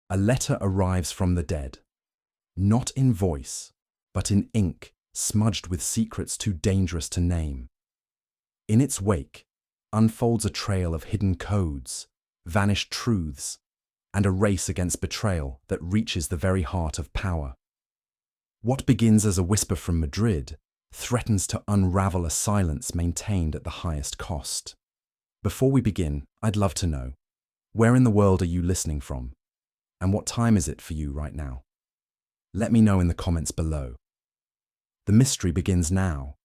A letter arrives from the dead, not in voice, but in ink smudged with secrets too dangerous to name. In its wake unfolds a trail of hidden codes, vanished truths, and a race against betrayal that reaches the very heart of power. What begins as a whisper from Madrid threatens to unravel a silence maintained at the highest cost. Before we begin, I'd love to know, where in the world are you listening from? And what time is it for you right now? Let me know in the comments below. The mystery begins now.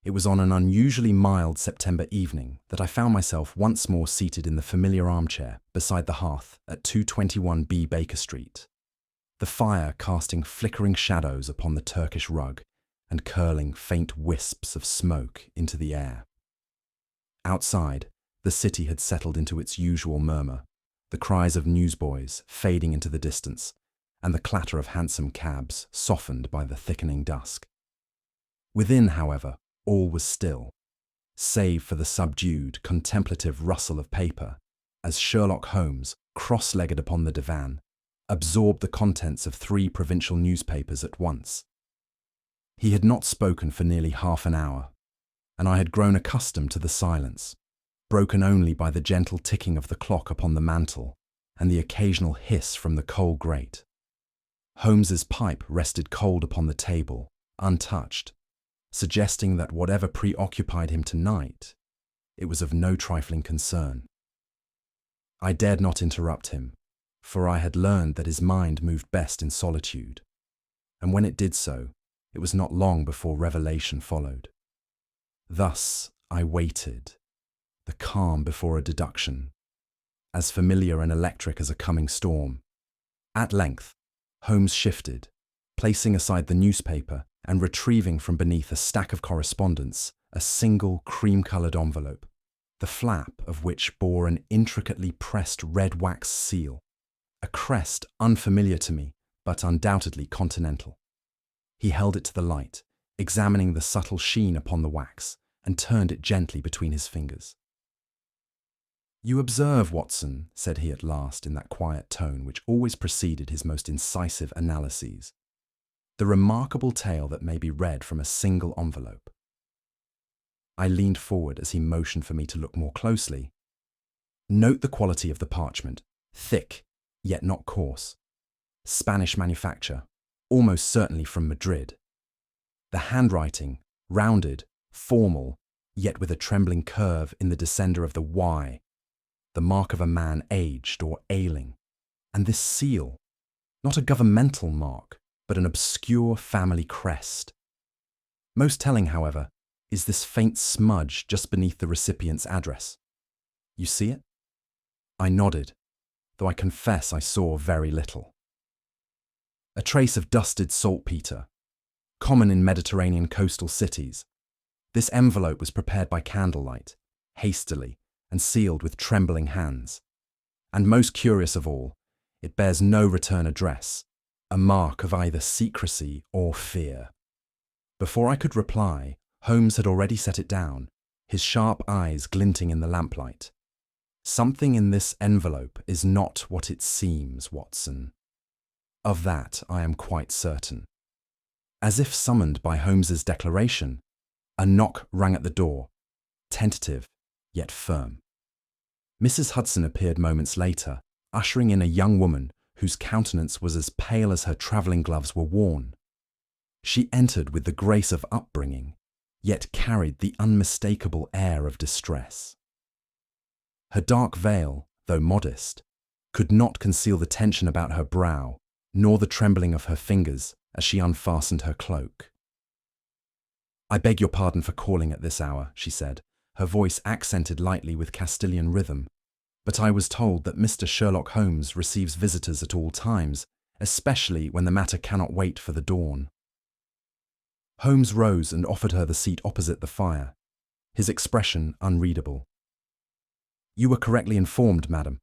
It was on an unusually mild September evening that I found myself once more seated in the familiar armchair beside the hearth at 221B Baker Street, the fire casting flickering shadows upon the Turkish rug and curling faint wisps of smoke into the air. Outside, the city had settled into its usual murmur, the cries of newsboys fading into the distance, and the clatter of hansom cabs softened by the thickening dusk. Within, however, all was still, save for the subdued, contemplative rustle of paper as Sherlock Holmes, cross-legged upon the divan, absorbed the contents of 3 provincial newspapers at once. He had not spoken for nearly half an hour, and I had grown accustomed to the silence, broken only by the gentle ticking of the clock upon the mantel and the occasional hiss from the coal grate. Holmes's pipe rested cold upon the table, untouched, suggesting that whatever preoccupied him tonight, it was of no trifling concern. I dared not interrupt him, for I had learned that his mind moved best in solitude, and when it did so, it was not long before revelation followed. Thus I waited, the calm before a deduction, as familiar and electric as a coming storm. At length, Holmes shifted, placing aside the newspaper and retrieving from beneath a stack of correspondence a single cream-coloured envelope, the flap of which bore an intricately pressed red wax seal, a crest unfamiliar to me but undoubtedly continental. He held it to the light, examining the subtle sheen upon the wax, and turned it gently between his fingers. "You observe, Watson," said he at last in that quiet tone which always preceded his most incisive analyses, "the remarkable tale that may be read from a single envelope." I leaned forward as he motioned for me to look more closely. "Note the quality of the parchment, thick, yet not coarse. Spanish manufacture, almost certainly from Madrid. The handwriting, rounded, formal, yet with a trembling curve in the descender of the Y, the mark of a man aged or ailing. And this seal, not a governmental mark, but an obscure family crest. Most telling, however, is this faint smudge just beneath the recipient's address. You see it?" I nodded, though I confess I saw very little. A trace of dusted saltpeter, common in Mediterranean coastal cities. This envelope was prepared by candlelight, hastily, and sealed with trembling hands. And most curious of all, it bears no return address, a mark of either secrecy or fear. Before I could reply, Holmes had already set it down, his sharp eyes glinting in the lamplight. "Something in this envelope is not what it seems, Watson. Of that I am quite certain." As if summoned by Holmes's declaration, a knock rang at the door, tentative yet firm. Mrs. Hudson appeared moments later, ushering in a young woman whose countenance was as pale as her travelling gloves were worn. She entered with the grace of upbringing, yet carried the unmistakable air of distress. Her dark veil, though modest, could not conceal the tension about her brow, nor the trembling of her fingers as she unfastened her cloak. "I beg your pardon for calling at this hour," she said, her voice accented lightly with Castilian rhythm, "but I was told that Mr. Sherlock Holmes receives visitors at all times, especially when the matter cannot wait for the dawn." Holmes rose and offered her the seat opposite the fire, his expression unreadable. "You were correctly informed, madam.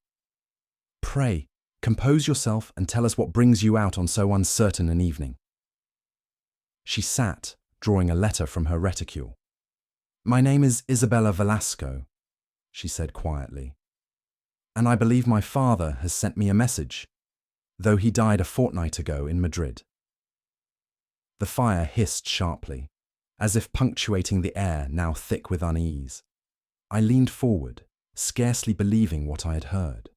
Pray, compose yourself and tell us what brings you out on so uncertain an evening." She sat, drawing a letter from her reticule. "My name is Isabella Velasco," she said quietly, "and I believe my father has sent me a message. though he died a fortnight ago in Madrid. The fire hissed sharply, as if punctuating the air now thick with unease. I leaned forward, scarcely believing what I had heard.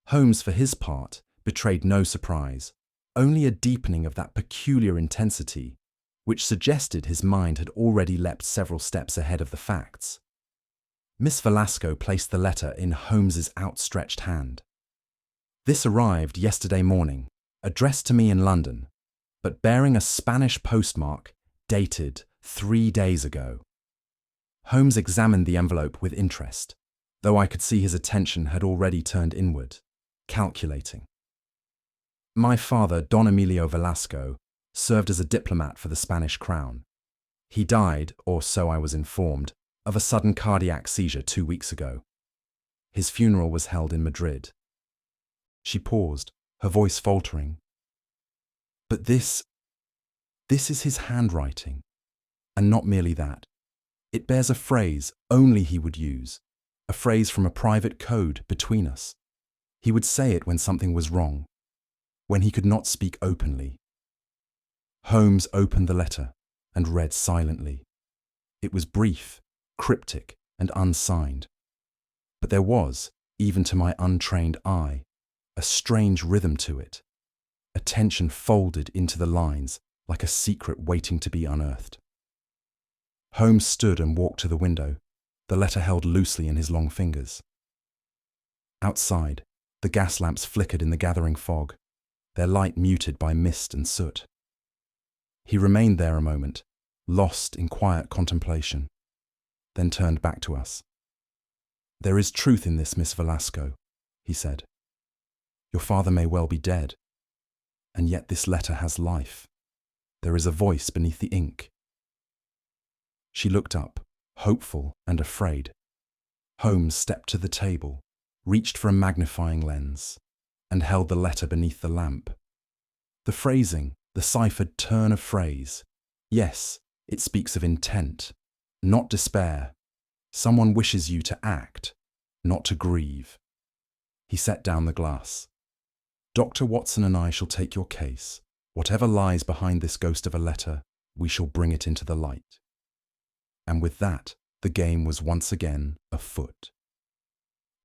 Holmes, for his part, betrayed no surprise, only a deepening of that peculiar intensity, which suggested his mind had already leapt several steps ahead of the facts. Miss Velasco placed the letter in Holmes's outstretched hand. This arrived yesterday morning, addressed to me in London, but bearing a Spanish postmark dated 3 days ago. Holmes examined the envelope with interest, though I could see his attention had already turned inward, calculating. My father, Don Emilio Velasco, served as a diplomat for the Spanish crown. He died, or so I was informed, of a sudden cardiac seizure 2 weeks ago. His funeral was held in Madrid. She paused, her voice faltering. But this is his handwriting, and not merely that. It bears a phrase only he would use, a phrase from a private code between us. He would say it when something was wrong, when he could not speak openly. Holmes opened the letter and read silently. It was brief, cryptic, and unsigned. But there was, even to my untrained eye, a strange rhythm to it, a tension folded into the lines like a secret waiting to be unearthed. Holmes stood and walked to the window, the letter held loosely in his long fingers. Outside, the gas lamps flickered in the gathering fog, their light muted by mist and soot. He remained there a moment, lost in quiet contemplation, then turned back to us. "There is truth in this, Miss Velasco," he said. "Your father may well be dead, and yet this letter has life. There is a voice beneath the ink." She looked up, hopeful and afraid. Holmes stepped to the table, reached for a magnifying lens, and held the letter beneath the lamp. The phrasing, the ciphered turn of phrase, yes, it speaks of intent, not despair. Someone wishes you to act, not to grieve. He set down the glass. "Dr. Watson and I shall take your case. Whatever lies behind this ghost of a letter, we shall bring it into the light." And with that, the game was once again afoot.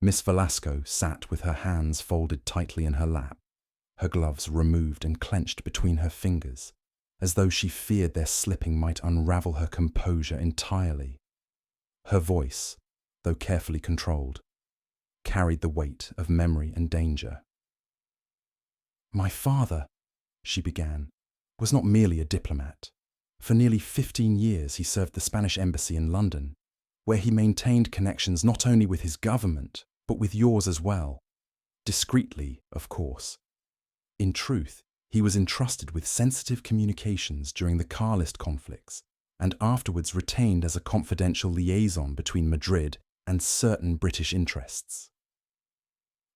Miss Velasco sat with her hands folded tightly in her lap, her gloves removed and clenched between her fingers, as though she feared their slipping might unravel her composure entirely. Her voice, though carefully controlled, carried the weight of memory and danger. "My father," she began, "was not merely a diplomat. For nearly 15 years he served the Spanish embassy in London, where he maintained connections not only with his government, but with yours as well. Discreetly, of course. In truth, he was entrusted with sensitive communications during the Carlist conflicts, and afterwards retained as a confidential liaison between Madrid and certain British interests."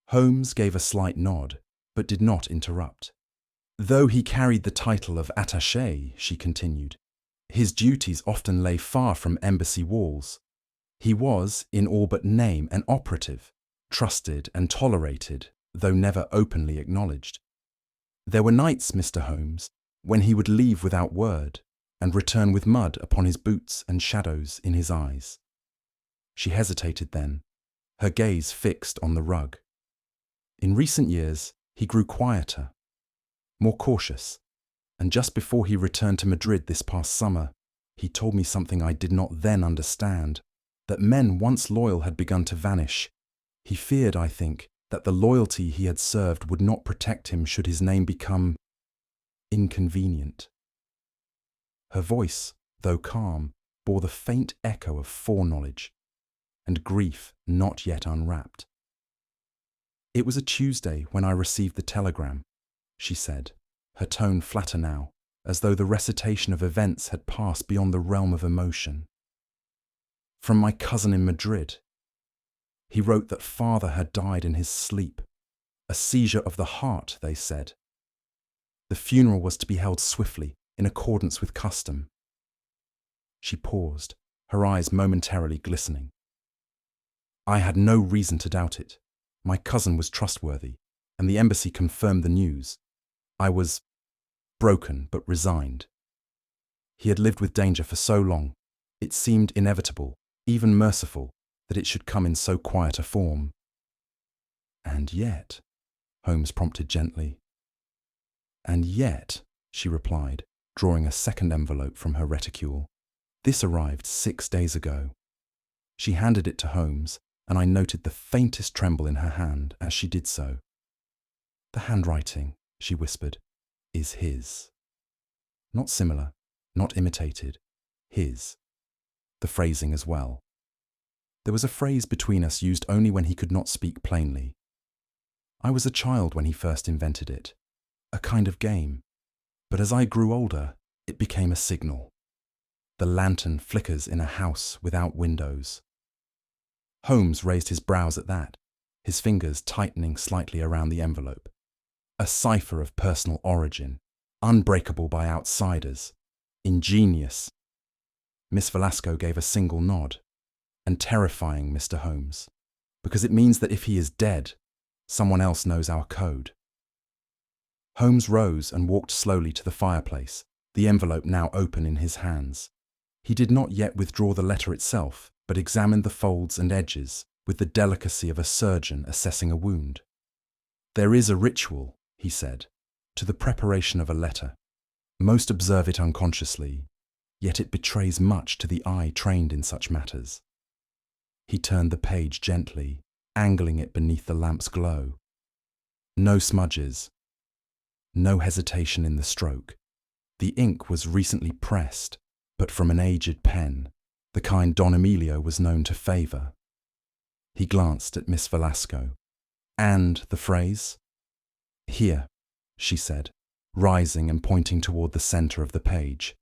Holmes gave a slight nod, but did not interrupt. "Though he carried the title of attaché," she continued, "his duties often lay far from embassy walls. He was, in all but name, an operative, trusted and tolerated, though never openly acknowledged. There were nights, Mr. Holmes, when he would leave without word, and return with mud upon his boots and shadows in his eyes." She hesitated then, her gaze fixed on the rug. "In recent years, he grew quieter, more cautious, and just before he returned to Madrid this past summer, he told me something I did not then understand, that men once loyal had begun to vanish. He feared, I think, that the loyalty he had served would not protect him should his name become inconvenient." Her voice, though calm, bore the faint echo of foreknowledge, and grief not yet unwrapped. "It was a Tuesday when I received the telegram," she said, her tone flatter now, as though the recitation of events had passed beyond the realm of emotion. "From my cousin in Madrid. He wrote that father had died in his sleep. A seizure of the heart, they said. The funeral was to be held swiftly, in accordance with custom." She paused, her eyes momentarily glistening. "I had no reason to doubt it. My cousin was trustworthy, and the embassy confirmed the news. I was broken but resigned. He had lived with danger for so long, it seemed inevitable, even merciful, that it should come in so quiet a form. And yet, Holmes prompted gently. And yet, she replied, drawing a second envelope from her reticule. This arrived 6 days ago. She handed it to Holmes, and I noted the faintest tremble in her hand as she did so. The handwriting, she whispered, is his. Not similar, not imitated, his. The phrasing as well. There was a phrase between us used only when he could not speak plainly. I was a child when he first invented it, a kind of game, but as I grew older, it became a signal. The lantern flickers in a house without windows. Holmes raised his brows at that, his fingers tightening slightly around the envelope. A cipher of personal origin, unbreakable by outsiders, ingenious. Miss Velasco gave a single nod. And terrifying, Mr. Holmes, because it means that if he is dead, someone else knows our code. Holmes rose and walked slowly to the fireplace, the envelope now open in his hands. He did not yet withdraw the letter itself, but examined the folds and edges with the delicacy of a surgeon assessing a wound. There is a ritual, he said, to the preparation of a letter. Most observe it unconsciously, yet it betrays much to the eye trained in such matters. He turned the page gently, angling it beneath the lamp's glow. No smudges. No hesitation in the stroke. The ink was recently pressed, but from an aged pen, the kind Don Emilio was known to favour. He glanced at Miss Velasco. And the phrase? Here, she said, rising and pointing toward the centre of the page.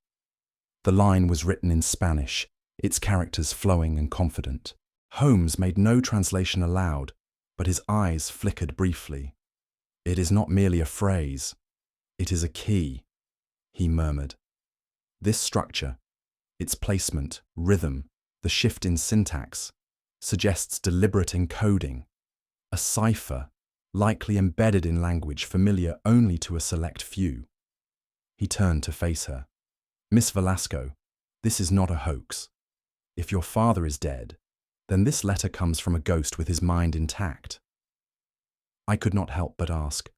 The line was written in Spanish, its characters flowing and confident. Holmes made no translation aloud, but his eyes flickered briefly. It is not merely a phrase, it is a key, he murmured. This structure, its placement, rhythm, the shift in syntax, suggests deliberate encoding, a cipher, likely embedded in language familiar only to a select few. He turned to face her. Miss Velasco, this is not a hoax. If your father is dead, then this letter comes from a ghost with his mind intact. I could not help but ask,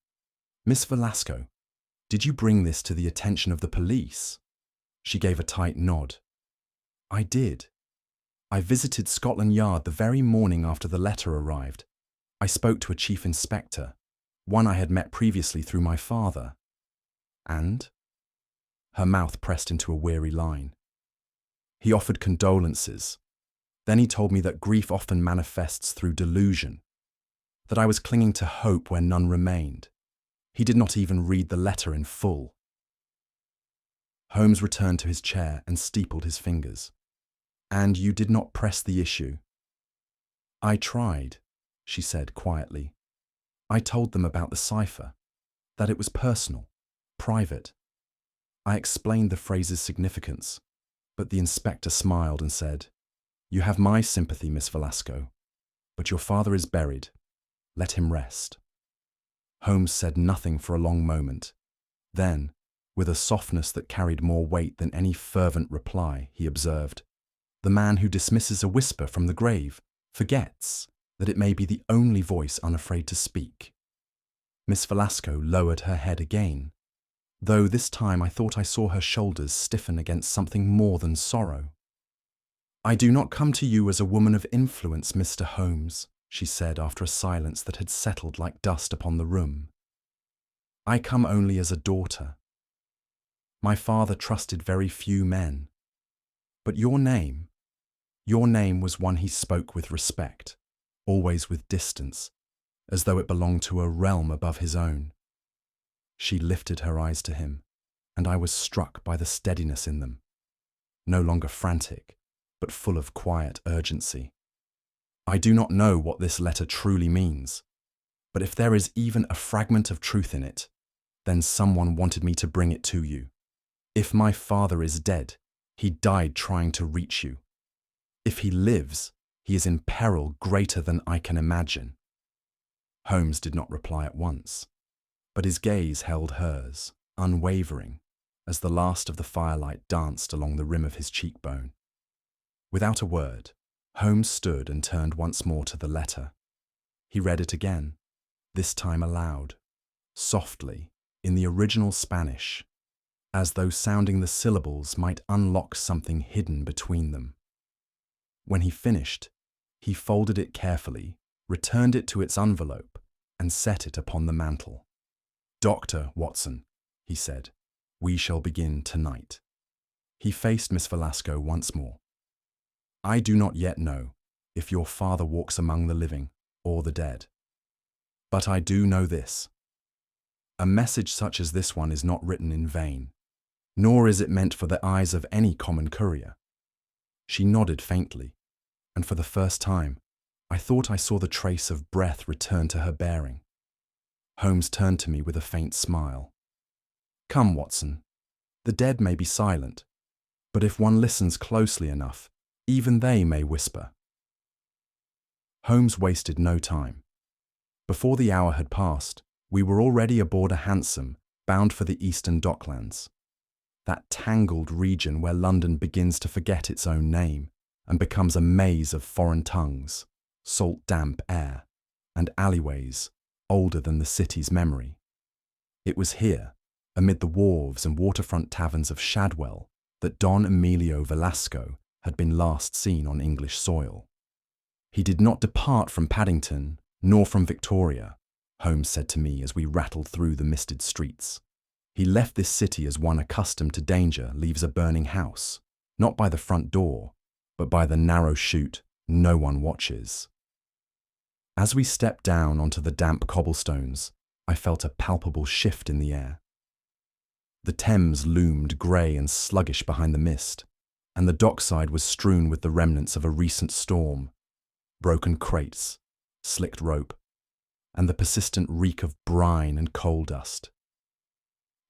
Miss Velasco, did you bring this to the attention of the police? She gave a tight nod. I did. I visited Scotland Yard the very morning after the letter arrived. I spoke to a chief inspector, one I had met previously through my father. And? Her mouth pressed into a weary line. He offered condolences. Then he told me that grief often manifests through delusion, that I was clinging to hope where none remained. He did not even read the letter in full. Holmes returned to his chair and steepled his fingers. And you did not press the issue? I tried, she said quietly. I told them about the cipher, that it was personal, private. I explained the phrase's significance, but the inspector smiled and said, You have my sympathy, Miss Velasco, but your father is buried. Let him rest. Holmes said nothing for a long moment. Then, with a softness that carried more weight than any fervent reply, he observed, The man who dismisses a whisper from the grave forgets that it may be the only voice unafraid to speak. Miss Velasco lowered her head again, though this time I thought I saw her shoulders stiffen against something more than sorrow. I do not come to you as a woman of influence, Mr. Holmes, she said after a silence that had settled like dust upon the room. I come only as a daughter. My father trusted very few men. But your name was one he spoke with respect, always with distance, as though it belonged to a realm above his own. She lifted her eyes to him, and I was struck by the steadiness in them, no longer frantic, but full of quiet urgency. I do not know what this letter truly means, but if there is even a fragment of truth in it, then someone wanted me to bring it to you. If my father is dead, he died trying to reach you. If he lives, he is in peril greater than I can imagine. Holmes did not reply at once, but his gaze held hers, unwavering, as the last of the firelight danced along the rim of his cheekbone. Without a word, Holmes stood and turned once more to the letter. He read it again, this time aloud, softly, in the original Spanish, as though sounding the syllables might unlock something hidden between them. When he finished, he folded it carefully, returned it to its envelope, and set it upon the mantel. "Dr. Watson," he said, "we shall begin tonight." He faced Miss Velasco once more. "I do not yet know if your father walks among the living or the dead. But I do know this. A message such as this one is not written in vain, nor is it meant for the eyes of any common courier." She nodded faintly, and for the first time, I thought I saw the trace of breath return to her bearing. Holmes turned to me with a faint smile. "Come, Watson. The dead may be silent, but if one listens closely enough, even they may whisper." Holmes wasted no time. Before the hour had passed, we were already aboard a hansom bound for the eastern docklands, that tangled region where London begins to forget its own name and becomes a maze of foreign tongues, salt-damp air, and alleyways older than the city's memory. It was here, amid the wharves and waterfront taverns of Shadwell, that Don Emilio Velasco had been last seen on English soil. He did not depart from Paddington, nor from Victoria, Holmes said to me as we rattled through the misted streets. He left this city as one accustomed to danger leaves a burning house, not by the front door, but by the narrow chute no one watches. As we stepped down onto the damp cobblestones, I felt a palpable shift in the air. The Thames loomed grey and sluggish behind the mist, and the dockside was strewn with the remnants of a recent storm, broken crates, slicked rope, and the persistent reek of brine and coal dust.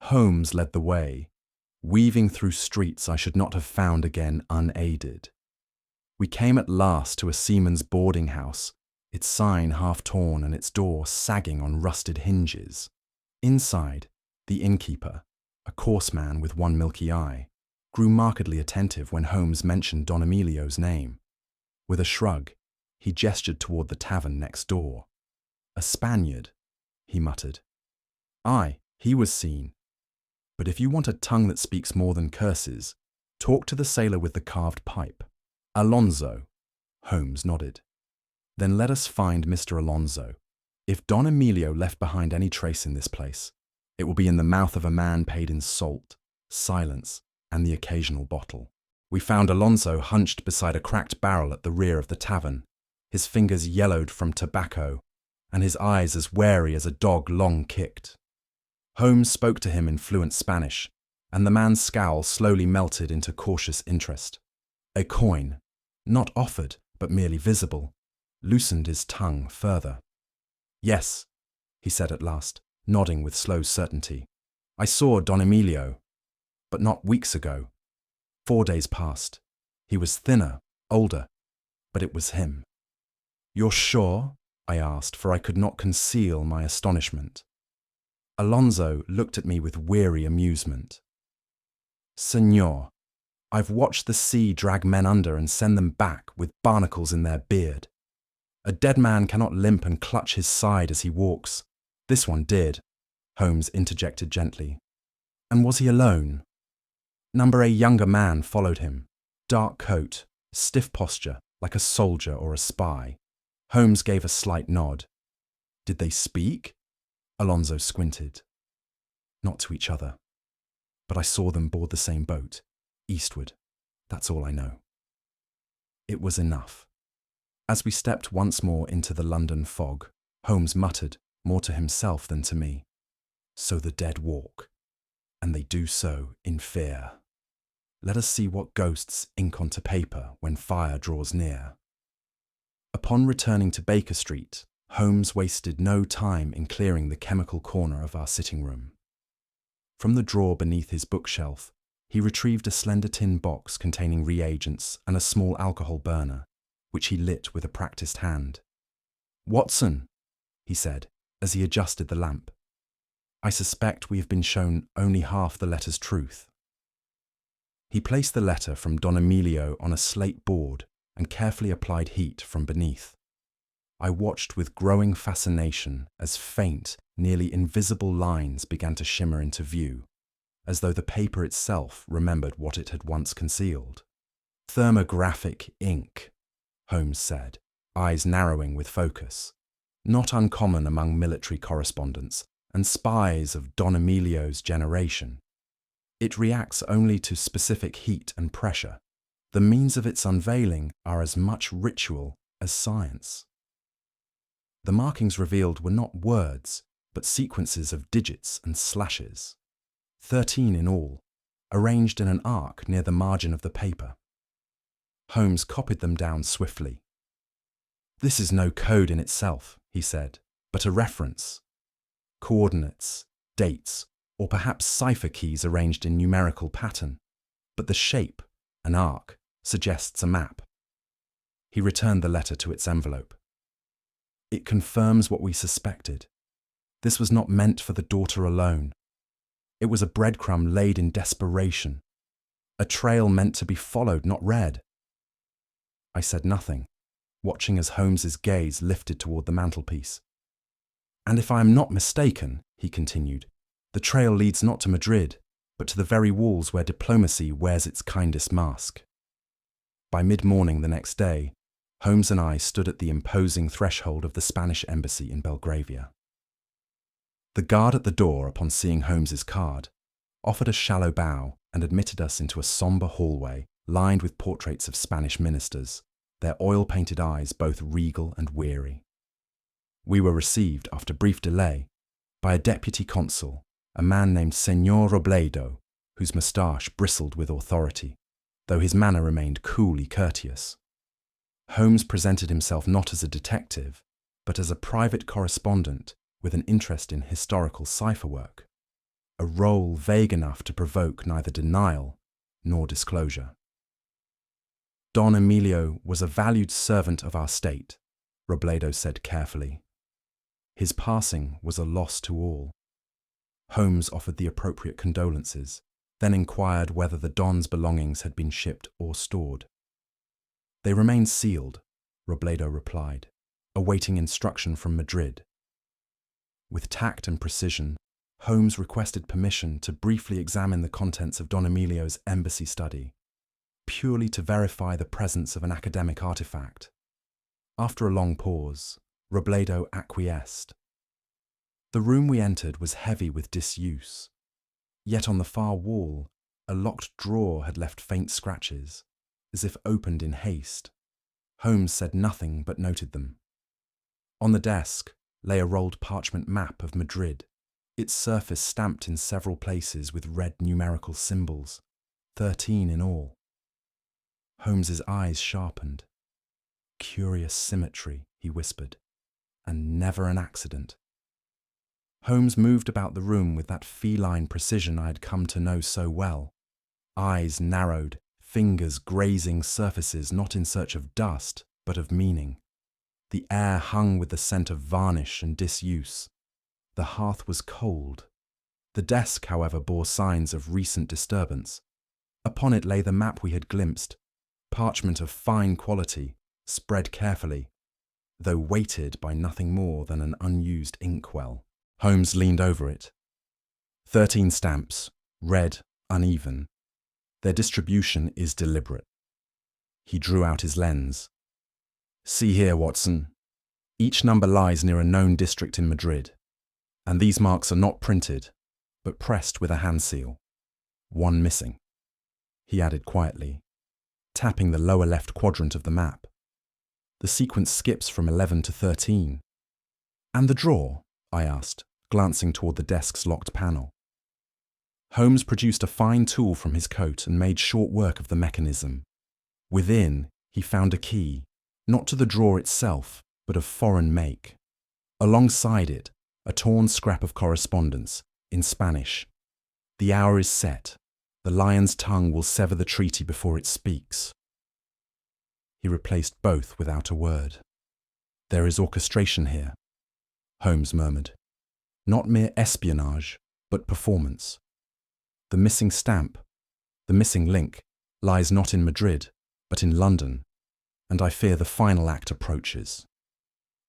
Holmes led the way, weaving through streets I should not have found again unaided. We came at last to a seaman's boarding house, its sign half torn and its door sagging on rusted hinges. Inside, the innkeeper, a coarse man with one milky eye, grew markedly attentive when Holmes mentioned Don Emilio's name. With a shrug, he gestured toward the tavern next door. "A Spaniard," he muttered. "Aye, he was seen. But if you want a tongue that speaks more than curses, talk to the sailor with the carved pipe. Alonso." Holmes nodded. "Then let us find Mr. Alonso. If Don Emilio left behind any trace in this place, it will be in the mouth of a man paid in salt, silence, and the occasional bottle." We found Alonso hunched beside a cracked barrel at the rear of the tavern, his fingers yellowed from tobacco, and his eyes as wary as a dog long kicked. Holmes spoke to him in fluent Spanish, and the man's scowl slowly melted into cautious interest. A coin, not offered but merely visible, loosened his tongue further. "Yes," he said at last, nodding with slow certainty. "I saw Don Emilio, but not weeks ago. 4 days past. He was thinner, older, but it was him." "You're sure?" I asked, for I could not conceal my astonishment. Alonso looked at me with weary amusement. "Señor, I've watched the sea drag men under and send them back with barnacles in their beard. A dead man cannot limp and clutch his side as he walks. This one did," Holmes interjected gently. "And was he alone?" Number A younger man followed him, dark coat, stiff posture, like a soldier or a spy. Holmes gave a slight nod. "Did they speak?" Alonso squinted. "Not to each other. But I saw them board the same boat, eastward. That's all I know." It was enough. As we stepped once more into the London fog, Holmes muttered, more to himself than to me, "So the dead walk, and they do so in fear. Let us see what ghosts ink onto paper when fire draws near." Upon returning to Baker Street, Holmes wasted no time in clearing the chemical corner of our sitting room. From the drawer beneath his bookshelf, he retrieved a slender tin box containing reagents and a small alcohol burner, which he lit with a practiced hand. "Watson," he said, as he adjusted the lamp. I suspect we have been shown only half the letter's truth. He placed the letter from Don Emilio on a slate board and carefully applied heat from beneath. I watched with growing fascination as faint, nearly invisible lines began to shimmer into view, as though the paper itself remembered what it had once concealed. Thermographic ink, Holmes said, eyes narrowing with focus, not uncommon among military correspondents and spies of Don Emilio's generation. It reacts only to specific heat and pressure. The means of its unveiling are as much ritual as science. The markings revealed were not words, but sequences of digits and slashes, 13 in all, arranged in an arc near the margin of the paper. Holmes copied them down swiftly. This is no code in itself, he said, but a reference. Coordinates, dates, or perhaps cipher keys arranged in numerical pattern, but the shape, an arc, suggests a map. He returned the letter to its envelope. It confirms what we suspected. This was not meant for the daughter alone. It was a breadcrumb laid in desperation, a trail meant to be followed, not read. I said nothing, watching as Holmes's gaze lifted toward the mantelpiece. And if I am not mistaken, he continued, the trail leads not to Madrid, but to the very walls where diplomacy wears its kindest mask. By mid-morning the next day, Holmes and I stood at the imposing threshold of the Spanish embassy in Belgravia. The guard at the door, upon seeing Holmes's card, offered a shallow bow and admitted us into a sombre hallway lined with portraits of Spanish ministers, their oil-painted eyes both regal and weary. We were received, after brief delay, by a deputy consul, a man named Señor Robledo, whose moustache bristled with authority, though his manner remained coolly courteous. Holmes presented himself not as a detective, but as a private correspondent with an interest in historical cipher work, a role vague enough to provoke neither denial nor disclosure. Don Emilio was a valued servant of our state, Robledo said carefully. His passing was a loss to all. Holmes offered the appropriate condolences, then inquired whether the Don's belongings had been shipped or stored. They remain sealed, Robledo replied, awaiting instruction from Madrid. With tact and precision, Holmes requested permission to briefly examine the contents of Don Emilio's embassy study, purely to verify the presence of an academic artifact. After a long pause, Robledo acquiesced. The room we entered was heavy with disuse, yet on the far wall, a locked drawer had left faint scratches, as if opened in haste. Holmes said nothing but noted them. On the desk lay a rolled parchment map of Madrid, its surface stamped in several places with red numerical symbols, 13 in all. Holmes's eyes sharpened. Curious symmetry, he whispered, and never an accident. Holmes moved about the room with that feline precision I had come to know so well. Eyes narrowed, fingers grazing surfaces not in search of dust, but of meaning. The air hung with the scent of varnish and disuse. The hearth was cold. The desk, however, bore signs of recent disturbance. Upon it lay the map we had glimpsed, parchment of fine quality, spread carefully, though weighted by nothing more than an unused inkwell. Holmes leaned over it. 13 stamps, red, uneven. Their distribution is deliberate. He drew out his lens. See here, Watson. Each number lies near a known district in Madrid, and these marks are not printed, but pressed with a hand seal. One missing. He added quietly, tapping the lower left quadrant of the map. The sequence skips from 11 to 13. And the drawer? I asked, glancing toward the desk's locked panel. Holmes produced a fine tool from his coat and made short work of the mechanism. Within, he found a key, not to the drawer itself, but of foreign make. Alongside it, a torn scrap of correspondence, in Spanish. The hour is set. The lion's tongue will sever the treaty before it speaks. He replaced both without a word. There is orchestration here. Holmes murmured. Not mere espionage, but performance. The missing stamp, the missing link, lies not in Madrid, but in London, and I fear the final act approaches.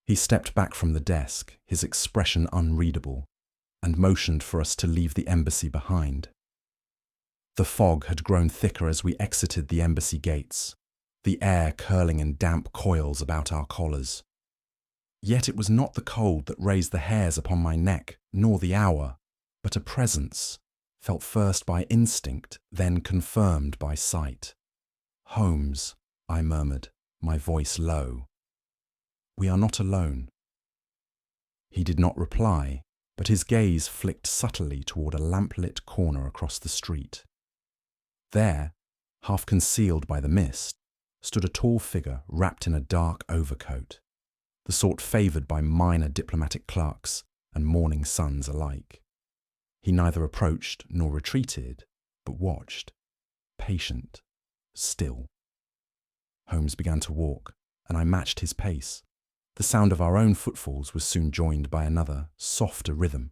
He stepped back from the desk, his expression unreadable, and motioned for us to leave the embassy behind. The fog had grown thicker as we exited the embassy gates, the air curling in damp coils about our collars. Yet it was not the cold that raised the hairs upon my neck, nor the hour, but a presence, felt first by instinct, then confirmed by sight. Holmes, I murmured, my voice low. We are not alone. He did not reply, but his gaze flicked subtly toward a lamp-lit corner across the street. There, half concealed by the mist, stood a tall figure wrapped in a dark overcoat, the sort favoured by minor diplomatic clerks and morning suns alike. He neither approached nor retreated, but watched, patient, still. Holmes began to walk, and I matched his pace. The sound of our own footfalls was soon joined by another, softer rhythm,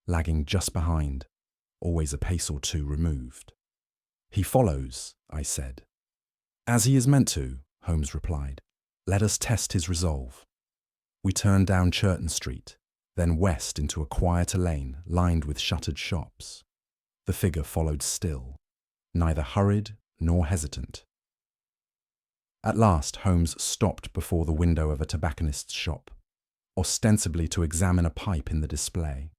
lagging just behind, always a pace or two removed. He follows, I said. As he is meant to, Holmes replied. Let us test his resolve. We turned down Churton Street, then west into a quieter lane lined with shuttered shops. The figure followed still, neither hurried nor hesitant. At last Holmes stopped before the window of a tobacconist's shop, ostensibly to examine a pipe in the display.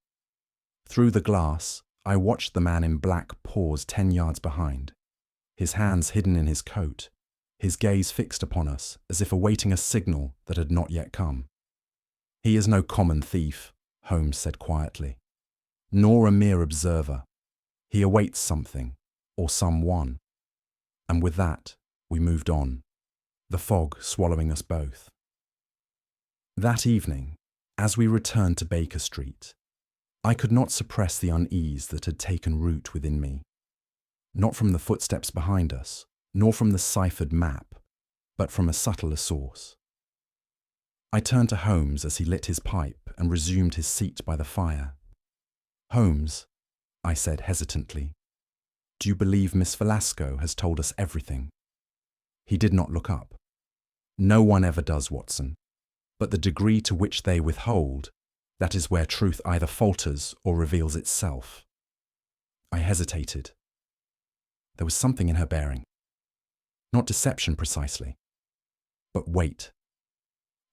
Through the glass, I watched the man in black pause 10 yards behind, his hands hidden in his coat, his gaze fixed upon us as if awaiting a signal that had not yet come. He is no common thief, Holmes said quietly, nor a mere observer. He awaits something, or someone. And with that, we moved on, the fog swallowing us both. That evening, as we returned to Baker Street, I could not suppress the unease that had taken root within me, not from the footsteps behind us, nor from the ciphered map, but from a subtler source. I turned to Holmes as he lit his pipe and resumed his seat by the fire. Holmes, I said hesitantly, do you believe Miss Velasco has told us everything? He did not look up. No one ever does, Watson, but the degree to which they withhold, that is where truth either falters or reveals itself. I hesitated. There was something in her bearing. Not deception precisely, but weight,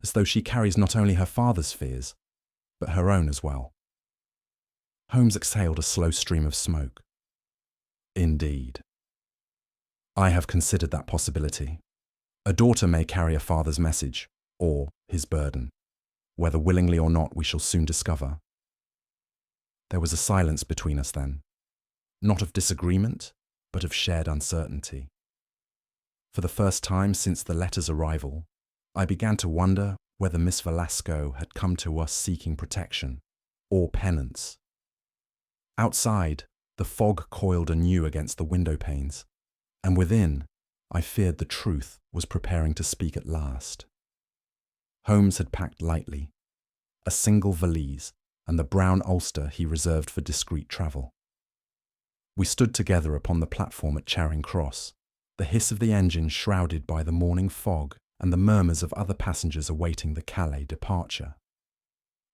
as though she carries not only her father's fears, but her own as well. Holmes exhaled a slow stream of smoke. Indeed. I have considered that possibility. A daughter may carry a father's message, or his burden. Whether willingly or not, we shall soon discover. There was a silence between us then, not of disagreement, but of shared uncertainty. For the first time since the letter's arrival, I began to wonder whether Miss Velasco had come to us seeking protection, or penance. Outside, the fog coiled anew against the window panes, and within, I feared the truth was preparing to speak at last. Holmes had packed lightly, a single valise and the brown ulster he reserved for discreet travel. We stood together upon the platform at Charing Cross, the hiss of the engine shrouded by the morning fog and the murmurs of other passengers awaiting the Calais departure.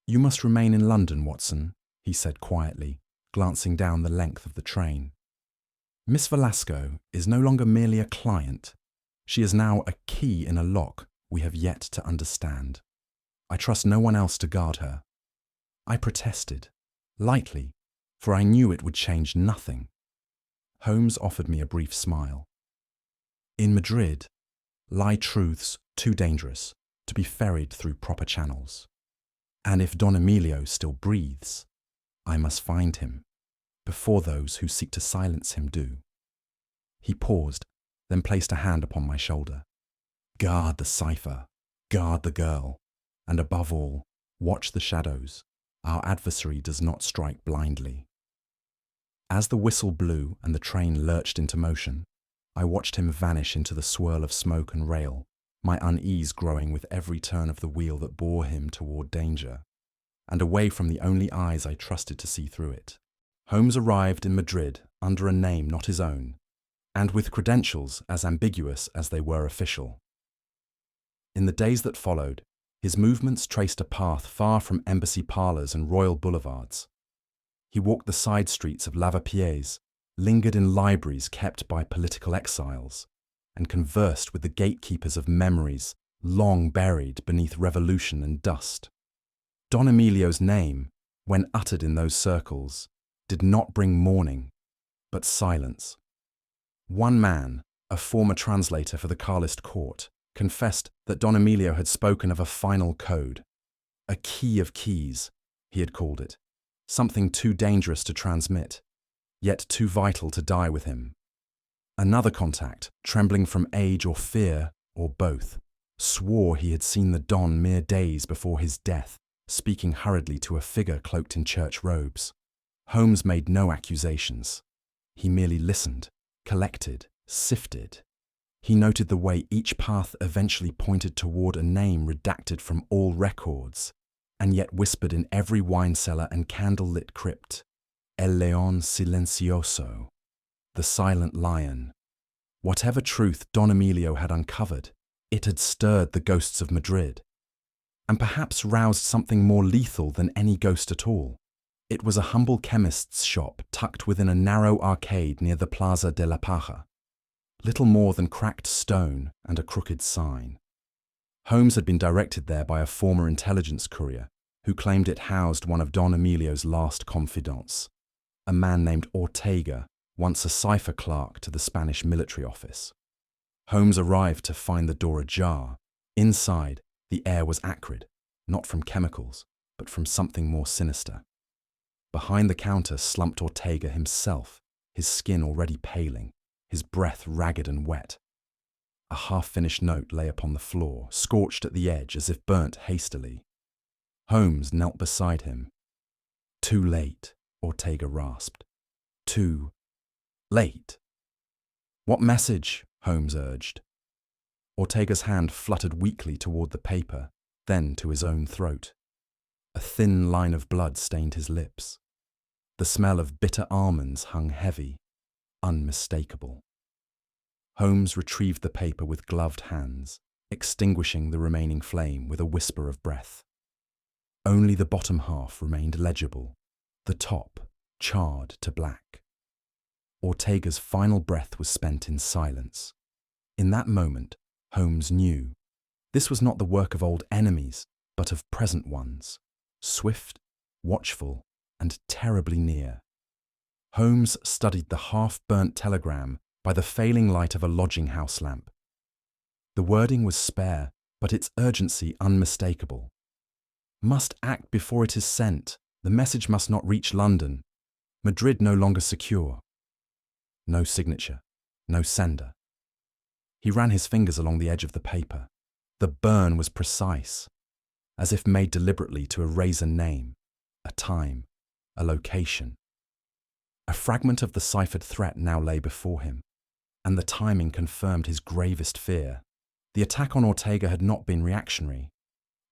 You must remain in London, Watson, he said quietly, glancing down the length of the train. Miss Velasco is no longer merely a client. She is now a key in a lock we have yet to understand. I trust no one else to guard her. I protested, lightly, for I knew it would change nothing. Holmes offered me a brief smile. In Madrid lie truths too dangerous to be ferried through proper channels. And if Don Emilio still breathes, I must find him, before those who seek to silence him do. He paused, then placed a hand upon my shoulder. Guard the cipher, guard the girl, and above all, watch the shadows. Our adversary does not strike blindly. As the whistle blew and the train lurched into motion, I watched him vanish into the swirl of smoke and rail, my unease growing with every turn of the wheel that bore him toward danger. and away from the only eyes I trusted to see through it. Holmes arrived in Madrid under a name not his own, and with credentials as ambiguous as they were official. In the days that followed, his movements traced a path far from embassy parlours and royal boulevards. He walked the side streets of Lavapiés, lingered in libraries kept by political exiles, and conversed with the gatekeepers of memories long buried beneath revolution and dust. Don Emilio's name, when uttered in those circles, did not bring mourning, but silence. One man, a former translator for the Carlist court, confessed that Don Emilio had spoken of a final code, a key of keys, he had called it, something too dangerous to transmit, yet too vital to die with him. Another contact, trembling from age or fear, or both, swore he had seen the Don mere days before his death, speaking hurriedly to a figure cloaked in church robes. Holmes made no accusations. He merely listened, collected, sifted. He noted the way each path eventually pointed toward a name redacted from all records, and yet whispered in every wine cellar and candle-lit crypt, El León Silencioso, the silent lion. Whatever truth Don Emilio had uncovered, it had stirred the ghosts of Madrid, and perhaps roused something more lethal than any ghost at all. It was a humble chemist's shop tucked within a narrow arcade near the Plaza de la Paja, little more than cracked stone and a crooked sign. Holmes had been directed there by a former intelligence courier who claimed it housed one of Don Emilio's last confidants, a man named Ortega, once a cipher clerk to the Spanish military office. Holmes arrived to find the door ajar. Inside, the air was acrid, not from chemicals, but from something more sinister. Behind the counter slumped Ortega himself, his skin already paling, his breath ragged and wet. A half-finished note lay upon the floor, scorched at the edge as if burnt hastily. Holmes knelt beside him. "Too late," Ortega rasped. "Too late." "What message?" Holmes urged. Ortega's hand fluttered weakly toward the paper, then to his own throat. A thin line of blood stained his lips. The smell of bitter almonds hung heavy, unmistakable. Holmes retrieved the paper with gloved hands, extinguishing the remaining flame with a whisper of breath. Only the bottom half remained legible, the top charred to black. Ortega's final breath was spent in silence. In that moment, Holmes knew this was not the work of old enemies, but of present ones, swift, watchful, and terribly near. Holmes studied the half-burnt telegram by the failing light of a lodging-house lamp. The wording was spare, but its urgency unmistakable. Must act before it is sent. The message must not reach London. Madrid no longer secure. No signature, no sender. He ran his fingers along the edge of the paper. The burn was precise, as if made deliberately to erase a name, a time, a location. A fragment of the ciphered threat now lay before him, and the timing confirmed his gravest fear. The attack on Ortega had not been reactionary.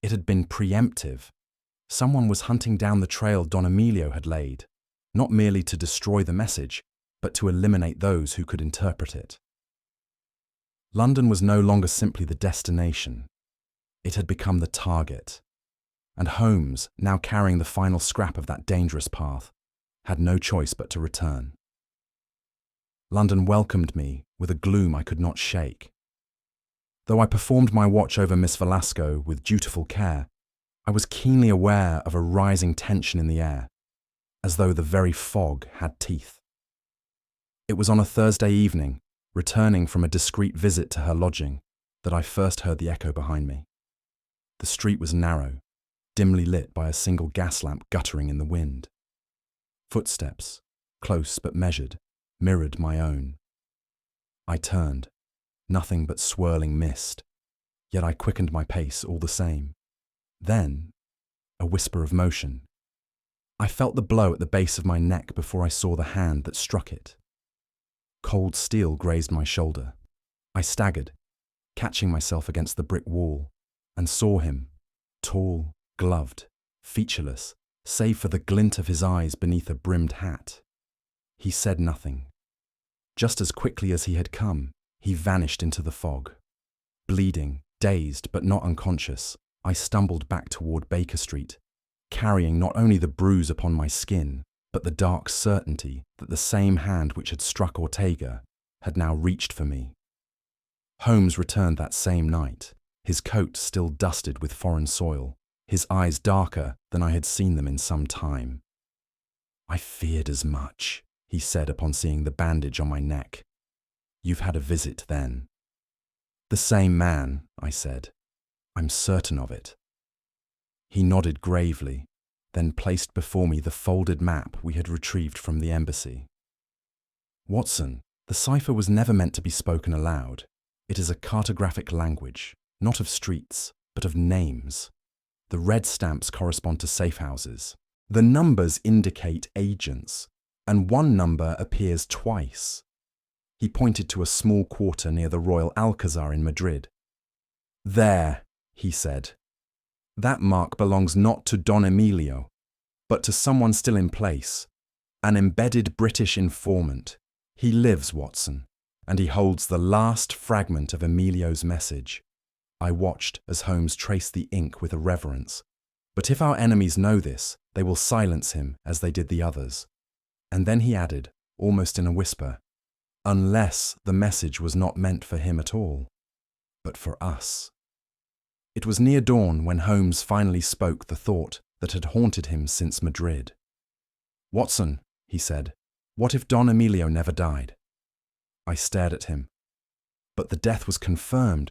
It had been preemptive. Someone was hunting down the trail Don Emilio had laid, not merely to destroy the message, but to eliminate those who could interpret it. London was no longer simply the destination. It had become the target. And Holmes, now carrying the final scrap of that dangerous path, had no choice but to return. London welcomed me with a gloom I could not shake. Though I performed my watch over Miss Velasco with dutiful care, I was keenly aware of a rising tension in the air, as though the very fog had teeth. It was on a Thursday evening, returning from a discreet visit to her lodging, that I first heard the echo behind me. The street was narrow, dimly lit by a single gas lamp guttering in the wind. Footsteps, close but measured, mirrored my own. I turned, nothing but swirling mist, yet I quickened my pace all the same. Then, a whisper of motion. I felt the blow at the base of my neck before I saw the hand that struck it. Cold steel grazed my shoulder. I staggered, catching myself against the brick wall, and saw him, tall, gloved, featureless, save for the glint of his eyes beneath a brimmed hat. He said nothing. Just as quickly as he had come, he vanished into the fog. Bleeding, dazed but not unconscious, I stumbled back toward Baker Street, carrying not only the bruise upon my skin, but the dark certainty that the same hand which had struck Ortega had now reached for me. Holmes returned that same night, his coat still dusted with foreign soil, his eyes darker than I had seen them in some time. "I feared as much," he said upon seeing the bandage on my neck. "You've had a visit, then." "The same man," I said. "I'm certain of it." He nodded gravely, then placed before me the folded map we had retrieved from the embassy. "Watson, the cipher was never meant to be spoken aloud. It is a cartographic language, not of streets, but of names. The red stamps correspond to safe houses. The numbers indicate agents, and one number appears twice." He pointed to a small quarter near the Royal Alcazar in Madrid. "There," he said. "That mark belongs not to Don Emilio, but to someone still in place, an embedded British informant. He lives, Watson, and he holds the last fragment of Emilio's message." I watched as Holmes traced the ink with a reverence. "But if our enemies know this, they will silence him as they did the others." And then he added, almost in a whisper, "Unless the message was not meant for him at all, but for us." It was near dawn when Holmes finally spoke the thought that had haunted him since Madrid. "Watson," he said, "what if Don Emilio never died?" I stared at him. "But the death was confirmed.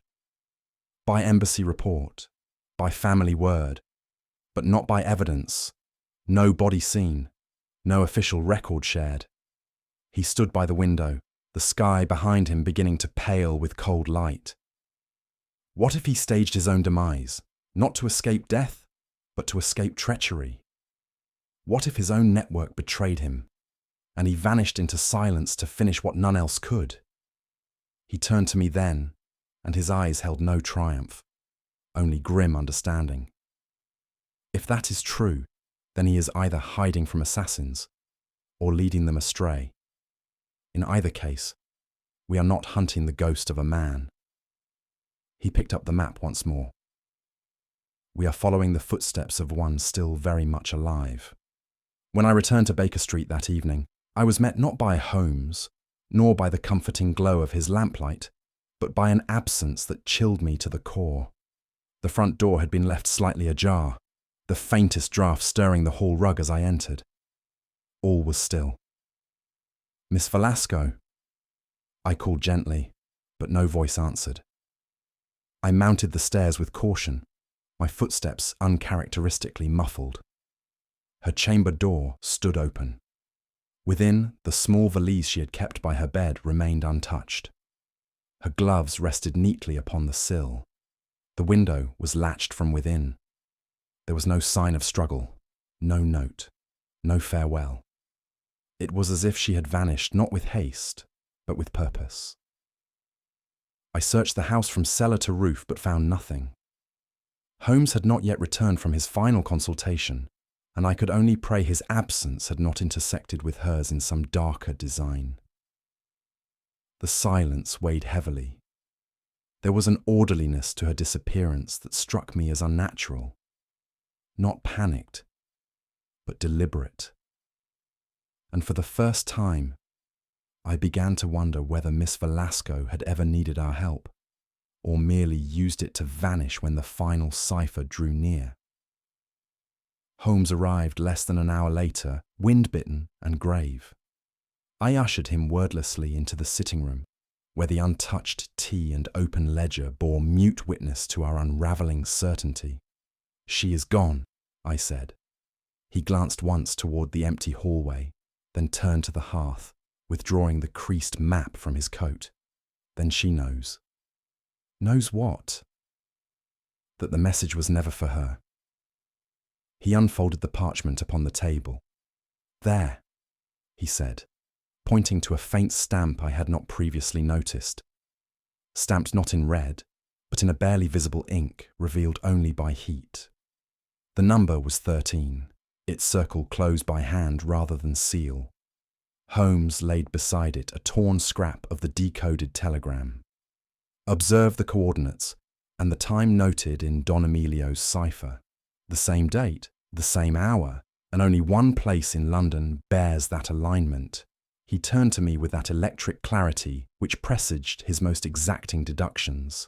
By embassy report, by family word, but not by evidence. No body seen, no official record shared." He stood by the window, the sky behind him beginning to pale with cold light. "What if he staged his own demise, not to escape death, but to escape treachery? What if his own network betrayed him, and he vanished into silence to finish what none else could?" He turned to me then, and his eyes held no triumph, only grim understanding. "If that is true, then he is either hiding from assassins or leading them astray. In either case, we are not hunting the ghost of a man." He picked up the map once more. "We are following the footsteps of one still very much alive." When I returned to Baker Street that evening, I was met not by Holmes, nor by the comforting glow of his lamplight, but by an absence that chilled me to the core. The front door had been left slightly ajar, the faintest draught stirring the hall rug as I entered. All was still. "Miss Velasco?" I called gently, but no voice answered. I mounted the stairs with caution, my footsteps uncharacteristically muffled. Her chamber door stood open. Within, the small valise she had kept by her bed remained untouched. Her gloves rested neatly upon the sill. The window was latched from within. There was no sign of struggle, no note, no farewell. It was as if she had vanished not with haste, but with purpose. I searched the house from cellar to roof but found nothing. Holmes had not yet returned from his final consultation, and I could only pray his absence had not intersected with hers in some darker design. The silence weighed heavily. There was an orderliness to her disappearance that struck me as unnatural. Not panicked, but deliberate. And for the first time, I began to wonder whether Miss Velasco had ever needed our help, or merely used it to vanish when the final cipher drew near. Holmes arrived less than an hour later, wind-bitten and grave. I ushered him wordlessly into the sitting room, where the untouched tea and open ledger bore mute witness to our unravelling certainty. "She is gone," I said. He glanced once toward the empty hallway, then turned to the hearth, withdrawing the creased map from his coat. "Then she knows." "Knows what?" "That the message was never for her." He unfolded the parchment upon the table. "There," he said, pointing to a faint stamp I had not previously noticed. Stamped not in red, but in a barely visible ink revealed only by heat. The The number was 13, its circle closed by hand rather than seal. Holmes laid beside it a torn scrap of the decoded telegram. Observe the coordinates and the time noted in Don Emilio's cipher. The same date, the same hour, and only one place in London bears that alignment. He turned to me with that electric clarity which presaged his most exacting deductions.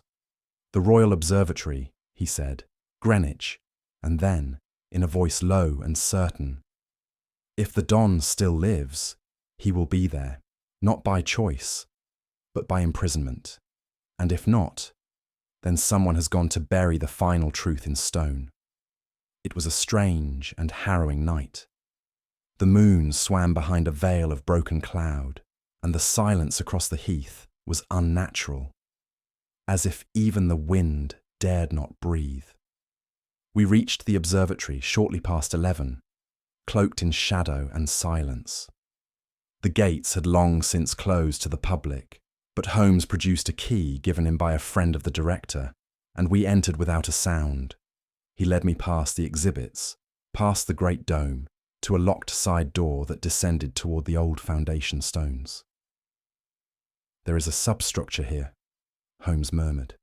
The Royal Observatory, he said, Greenwich, and then, in a voice low and certain, if the Don still lives, he will be there, not by choice, but by imprisonment. And if not, then someone has gone to bury the final truth in stone. It was a strange and harrowing night. The moon swam behind a veil of broken cloud, and the silence across the heath was unnatural, as if even the wind dared not breathe. We reached the observatory shortly past 11, cloaked in shadow and silence. The gates had long since closed to the public, but Holmes produced a key given him by a friend of the director, and we entered without a sound. He led me past the exhibits, past the great dome, to a locked side door that descended toward the old foundation stones. There is a substructure here, Holmes murmured,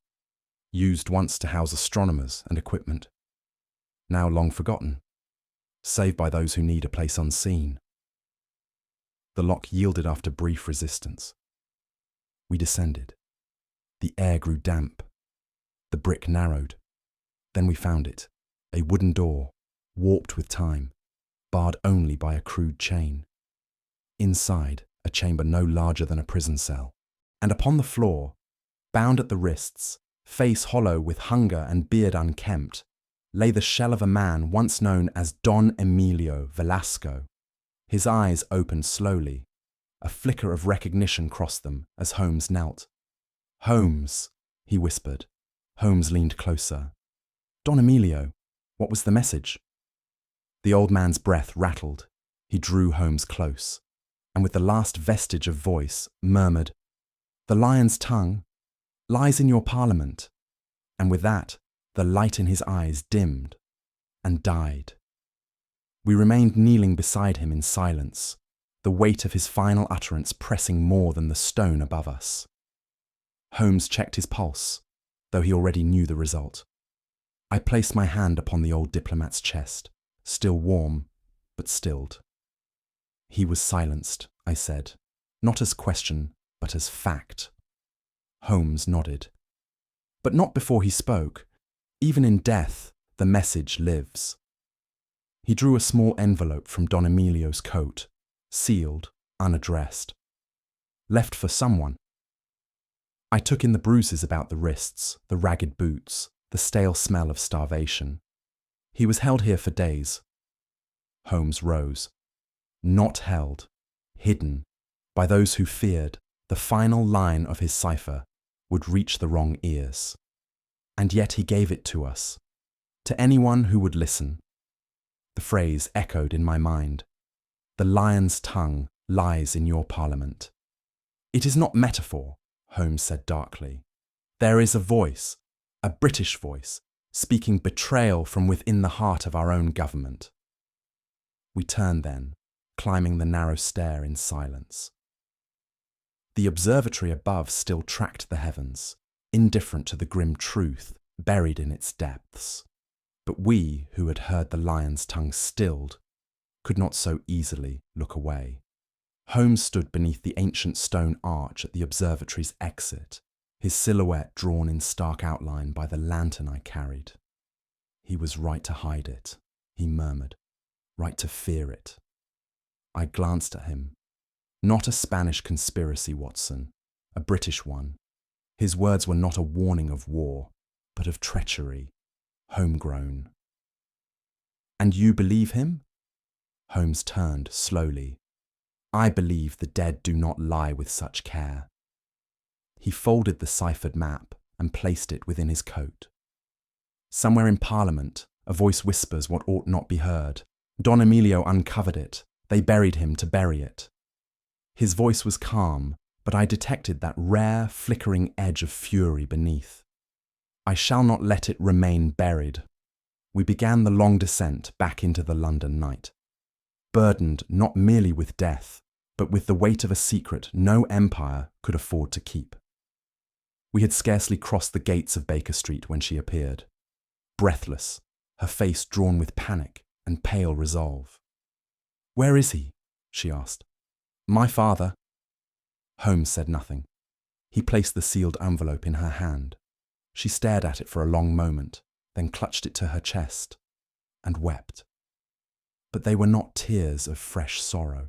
used once to house astronomers and equipment, now long forgotten, save by those who need a place unseen. The lock yielded after brief resistance. We descended. The air grew damp. The brick narrowed. Then we found it, a wooden door, warped with time, barred only by a crude chain. Inside, a chamber no larger than a prison cell. And upon the floor, bound at the wrists, face hollow with hunger and beard unkempt, lay the shell of a man once known as Don Emilio Velasco. His eyes opened slowly. A flicker of recognition crossed them as Holmes knelt. "Holmes," he whispered. Holmes leaned closer. "Don Emilio, what was the message?" The old man's breath rattled. He drew Holmes close, and with the last vestige of voice, murmured, "The lion's tongue lies in your parliament." And with that, the light in his eyes dimmed and died. We remained kneeling beside him in silence, the weight of his final utterance pressing more than the stone above us. Holmes checked his pulse, though he already knew the result. I placed my hand upon the old diplomat's chest, still warm, but stilled. "He was silenced," I said, not as question, but as fact. Holmes nodded. "But not before he spoke. Even in death, the message lives." He drew a small envelope from Don Emilio's coat, sealed, unaddressed. "Left for someone." I took in the bruises about the wrists, the ragged boots, the stale smell of starvation. "He was held here for days." Holmes rose. "Not held, hidden, by those who feared the final line of his cipher would reach the wrong ears. And yet he gave it to us, to anyone who would listen." The phrase echoed in my mind. "The lion's tongue lies in your parliament." "It is not metaphor," Holmes said darkly. "There is a voice, a British voice, speaking betrayal from within the heart of our own government." We turned then, climbing the narrow stair in silence. The observatory above still tracked the heavens, indifferent to the grim truth buried in its depths. But we, who had heard the lion's tongue stilled, could not so easily look away. Holmes stood beneath the ancient stone arch at the observatory's exit, his silhouette drawn in stark outline by the lantern I carried. "He was right to hide it," he murmured, "right to fear it." I glanced at him. "Not a Spanish conspiracy, Watson, a British one. His words were not a warning of war, but of treachery, homegrown." "And you believe him?" Holmes turned slowly. "I believe the dead do not lie with such care." He folded the ciphered map and placed it within his coat. "Somewhere in Parliament, a voice whispers what ought not be heard. Don Emilio uncovered it. They buried him to bury it." His voice was calm, but I detected that rare, flickering edge of fury beneath. "I shall not let it remain buried." we began the long descent back into the London night, burdened not merely with death, but with the weight of a secret no empire could afford to keep. We had scarcely crossed the gates of Baker Street when she appeared, breathless, her face drawn with panic and pale resolve. "Where is he?" she asked. "My father." Holmes said nothing. He placed the sealed envelope in her hand. She stared at it for a long moment, then clutched it to her chest and wept. But they were not tears of fresh sorrow.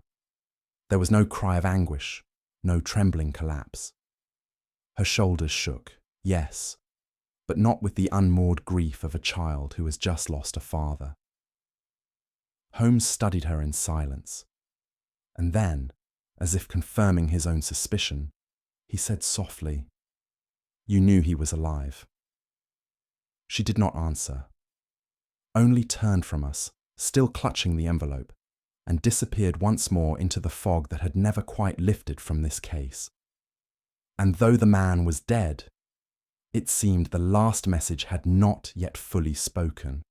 There was no cry of anguish, no trembling collapse. Her shoulders shook, yes, but not with the unmoored grief of a child who has just lost a father. Holmes studied her in silence, and then, as if confirming his own suspicion, he said softly, "You knew he was alive." She did not answer, only turned from us, still clutching the envelope, and disappeared once more into the fog that had never quite lifted from this case. And though the man was dead, it seemed the last message had not yet fully spoken.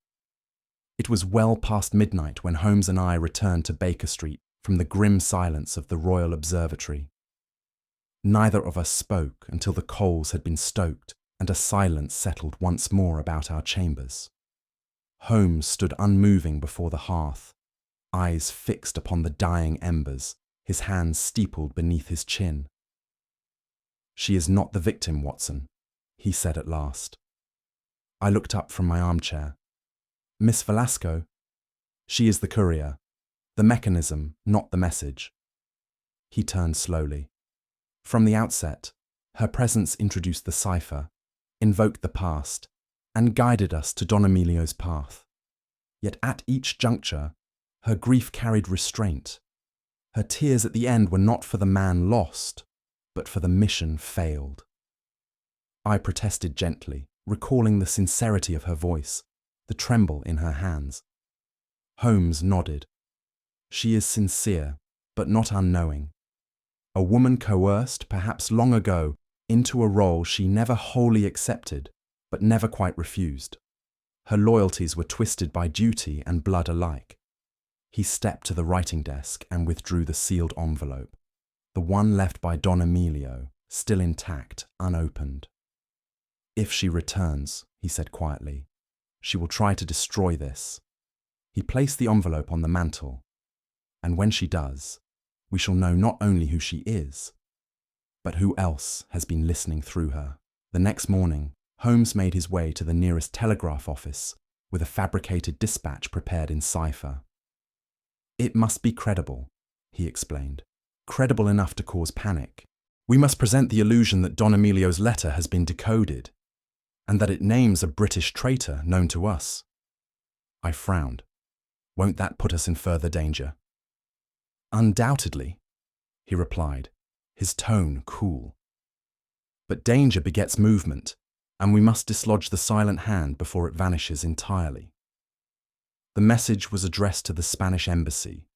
It was well past midnight when Holmes and I returned to Baker Street from the grim silence of the Royal Observatory. Neither of us spoke until the coals had been stoked and a silence settled once more about our chambers. Holmes stood unmoving before the hearth, eyes fixed upon the dying embers, his hands steepled beneath his chin. "She is not the victim, Watson," he said at last. I looked up from my armchair. "Miss Velasco?" "She is the courier. The mechanism, not the message." He turned slowly. From the outset, her presence introduced the cipher, invoked the past, and guided us to Don Emilio's path. Yet at each juncture, her grief carried restraint. Her tears at the end were not for the man lost, but for the mission failed. I protested gently, recalling the sincerity of her voice, the tremble in her hands. Holmes nodded. "She is sincere, but not unknowing. A woman coerced, perhaps long ago, into a role she never wholly accepted, but never quite refused. Her loyalties were twisted by duty and blood alike." He stepped to the writing desk and withdrew the sealed envelope, the one left by Don Emilio, still intact, unopened. "If she returns," he said quietly, "she will try to destroy this." He placed the envelope on the mantel, and when she does, we shall know not only who she is, but who else has been listening through her. The next morning, Holmes made his way to the nearest telegraph office with a fabricated dispatch prepared in cipher. "It must be credible," he explained, "credible enough to cause panic. We must present the illusion that Don Emilio's letter has been decoded, and that it names a British traitor known to us." I frowned. "Won't that put us in further danger?" "Undoubtedly," he replied, his tone cool. "But danger begets movement, and we must dislodge the silent hand before it vanishes entirely." The message was addressed to the Spanish embassy,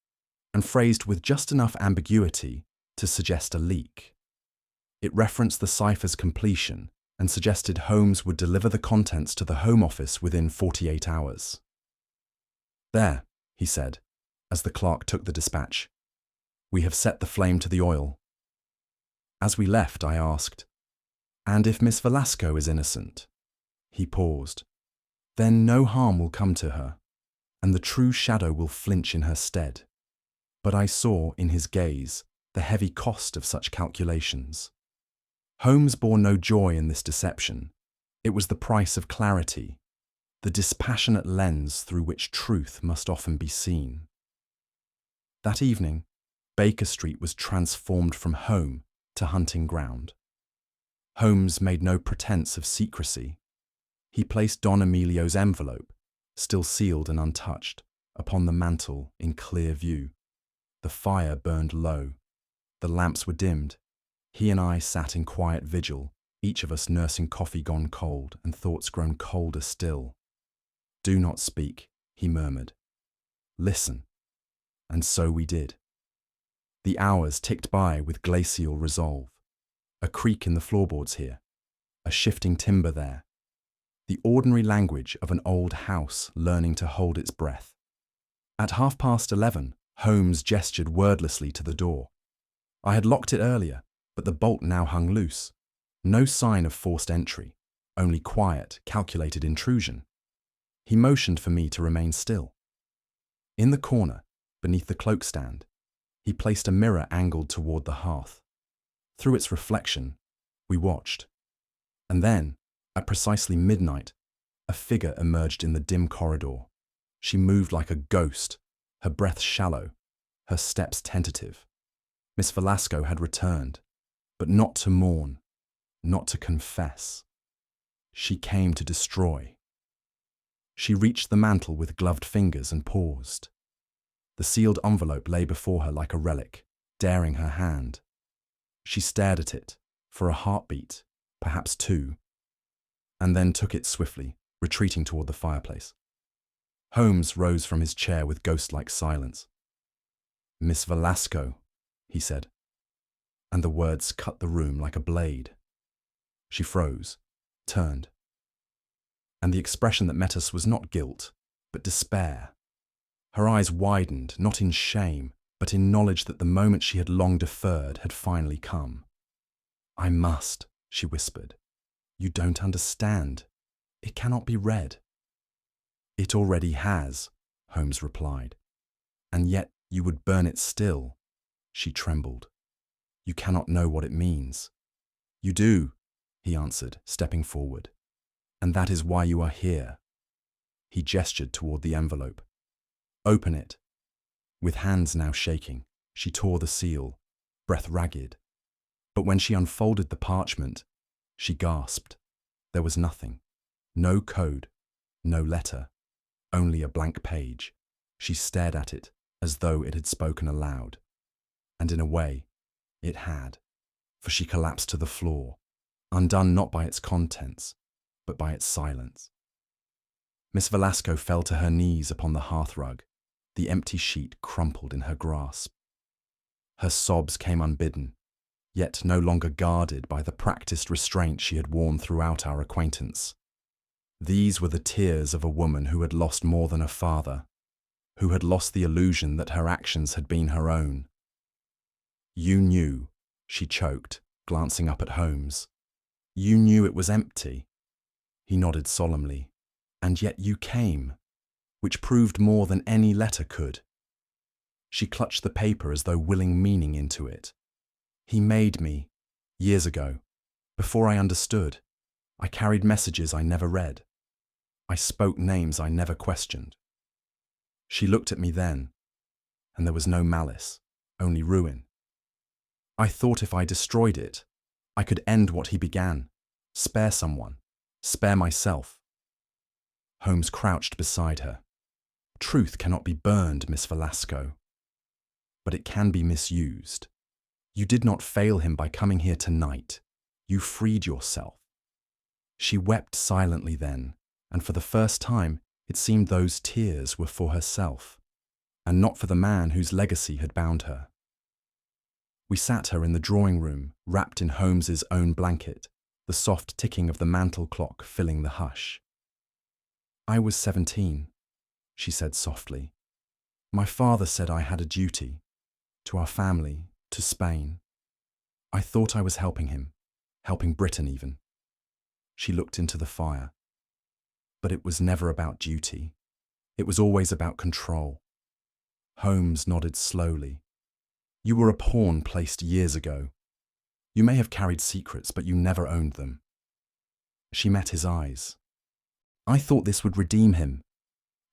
and phrased with just enough ambiguity to suggest a leak. It referenced the cipher's completion and suggested Holmes would deliver the contents to the Home Office within 48 hours. "There," he said, as the clerk took the dispatch. "We have set the flame to the oil." As we left, I asked, "And if Miss Velasco is innocent?" He paused. "Then no harm will come to her, and the true shadow will flinch in her stead." But I saw in his gaze the heavy cost of such calculations. Holmes bore no joy in this deception. It was the price of clarity, the dispassionate lens through which truth must often be seen. That evening, Baker Street was transformed from home to hunting ground. Holmes made no pretense of secrecy. He placed Don Emilio's envelope, still sealed and untouched, upon the mantel in clear view. The fire burned low. The lamps were dimmed. He and I sat in quiet vigil, each of us nursing coffee gone cold and thoughts grown colder still. "Do not speak," he murmured. "Listen." And so we did. The hours ticked by with glacial resolve. A creak in the floorboards here, a shifting timber there. the ordinary language of an old house learning to hold its breath. At 11:30, Holmes gestured wordlessly to the door. I had locked it earlier, but the bolt now hung loose. No sign of forced entry, only quiet, calculated intrusion. He motioned for me to remain still. In the corner, beneath the cloak stand, he placed a mirror angled toward the hearth. Through its reflection, we watched. And then, at precisely midnight, a figure emerged in the dim corridor. She moved like a ghost, her breath shallow, her steps tentative. Miss Velasco had returned, but not to mourn, not to confess. She came to destroy. She reached the mantel with gloved fingers and paused. The sealed envelope lay before her like a relic, daring her hand. She stared at it, for a heartbeat, perhaps two, and then took it swiftly, retreating toward the fireplace. Holmes rose from his chair with ghost-like silence. "Miss Velasco," he said, and the words cut the room like a blade. She froze, turned, and the expression that met us was not guilt, but despair. Her eyes widened, not in shame, but in knowledge that the moment she had long deferred had finally come. "I must," she whispered. "You don't understand. It cannot be read." "It already has," Holmes replied. "And yet you would burn it still." She trembled. "You cannot know what it means." "You do," he answered, stepping forward. "And that is why you are here." He gestured toward the envelope. "Open it." With hands now shaking, she tore the seal, breath ragged. But when she unfolded the parchment, she gasped. There was nothing. No code, no letter, only a blank page. She stared at it as though it had spoken aloud. And in a way, it had, for she collapsed to the floor, undone not by its contents, but by its silence. Miss Velasco fell to her knees upon the hearthrug, the empty sheet crumpled in her grasp. Her sobs came unbidden, yet no longer guarded by the practiced restraint she had worn throughout our acquaintance. These were the tears of a woman who had lost more than a father, who had lost the illusion that her actions had been her own. "You knew," she choked, glancing up at Holmes. "You knew it was empty." He nodded solemnly. "And yet you came, which proved more than any letter could." She clutched the paper as though willing meaning into it. "He made me, years ago, before I understood. I carried messages I never read. I spoke names I never questioned." She looked at me then, and there was no malice, only ruin. "I thought if I destroyed it, I could end what he began, spare someone, spare myself." Holmes crouched beside her. "Truth cannot be burned, Miss Velasco, but it can be misused. You did not fail him by coming here tonight. You freed yourself." She wept silently then, and for the first time it seemed those tears were for herself, and not for the man whose legacy had bound her. We sat her in the drawing room, wrapped in Holmes's own blanket, the soft ticking of the mantel clock filling the hush. "I was 17, she said softly. "My father said I had a duty, to our family, to Spain. I thought I was helping him, helping Britain even." She looked into the fire. "But it was never about duty. It was always about control." Holmes nodded slowly. "You were a pawn placed years ago. You may have carried secrets, but you never owned them." She met his eyes. "I thought this would redeem him,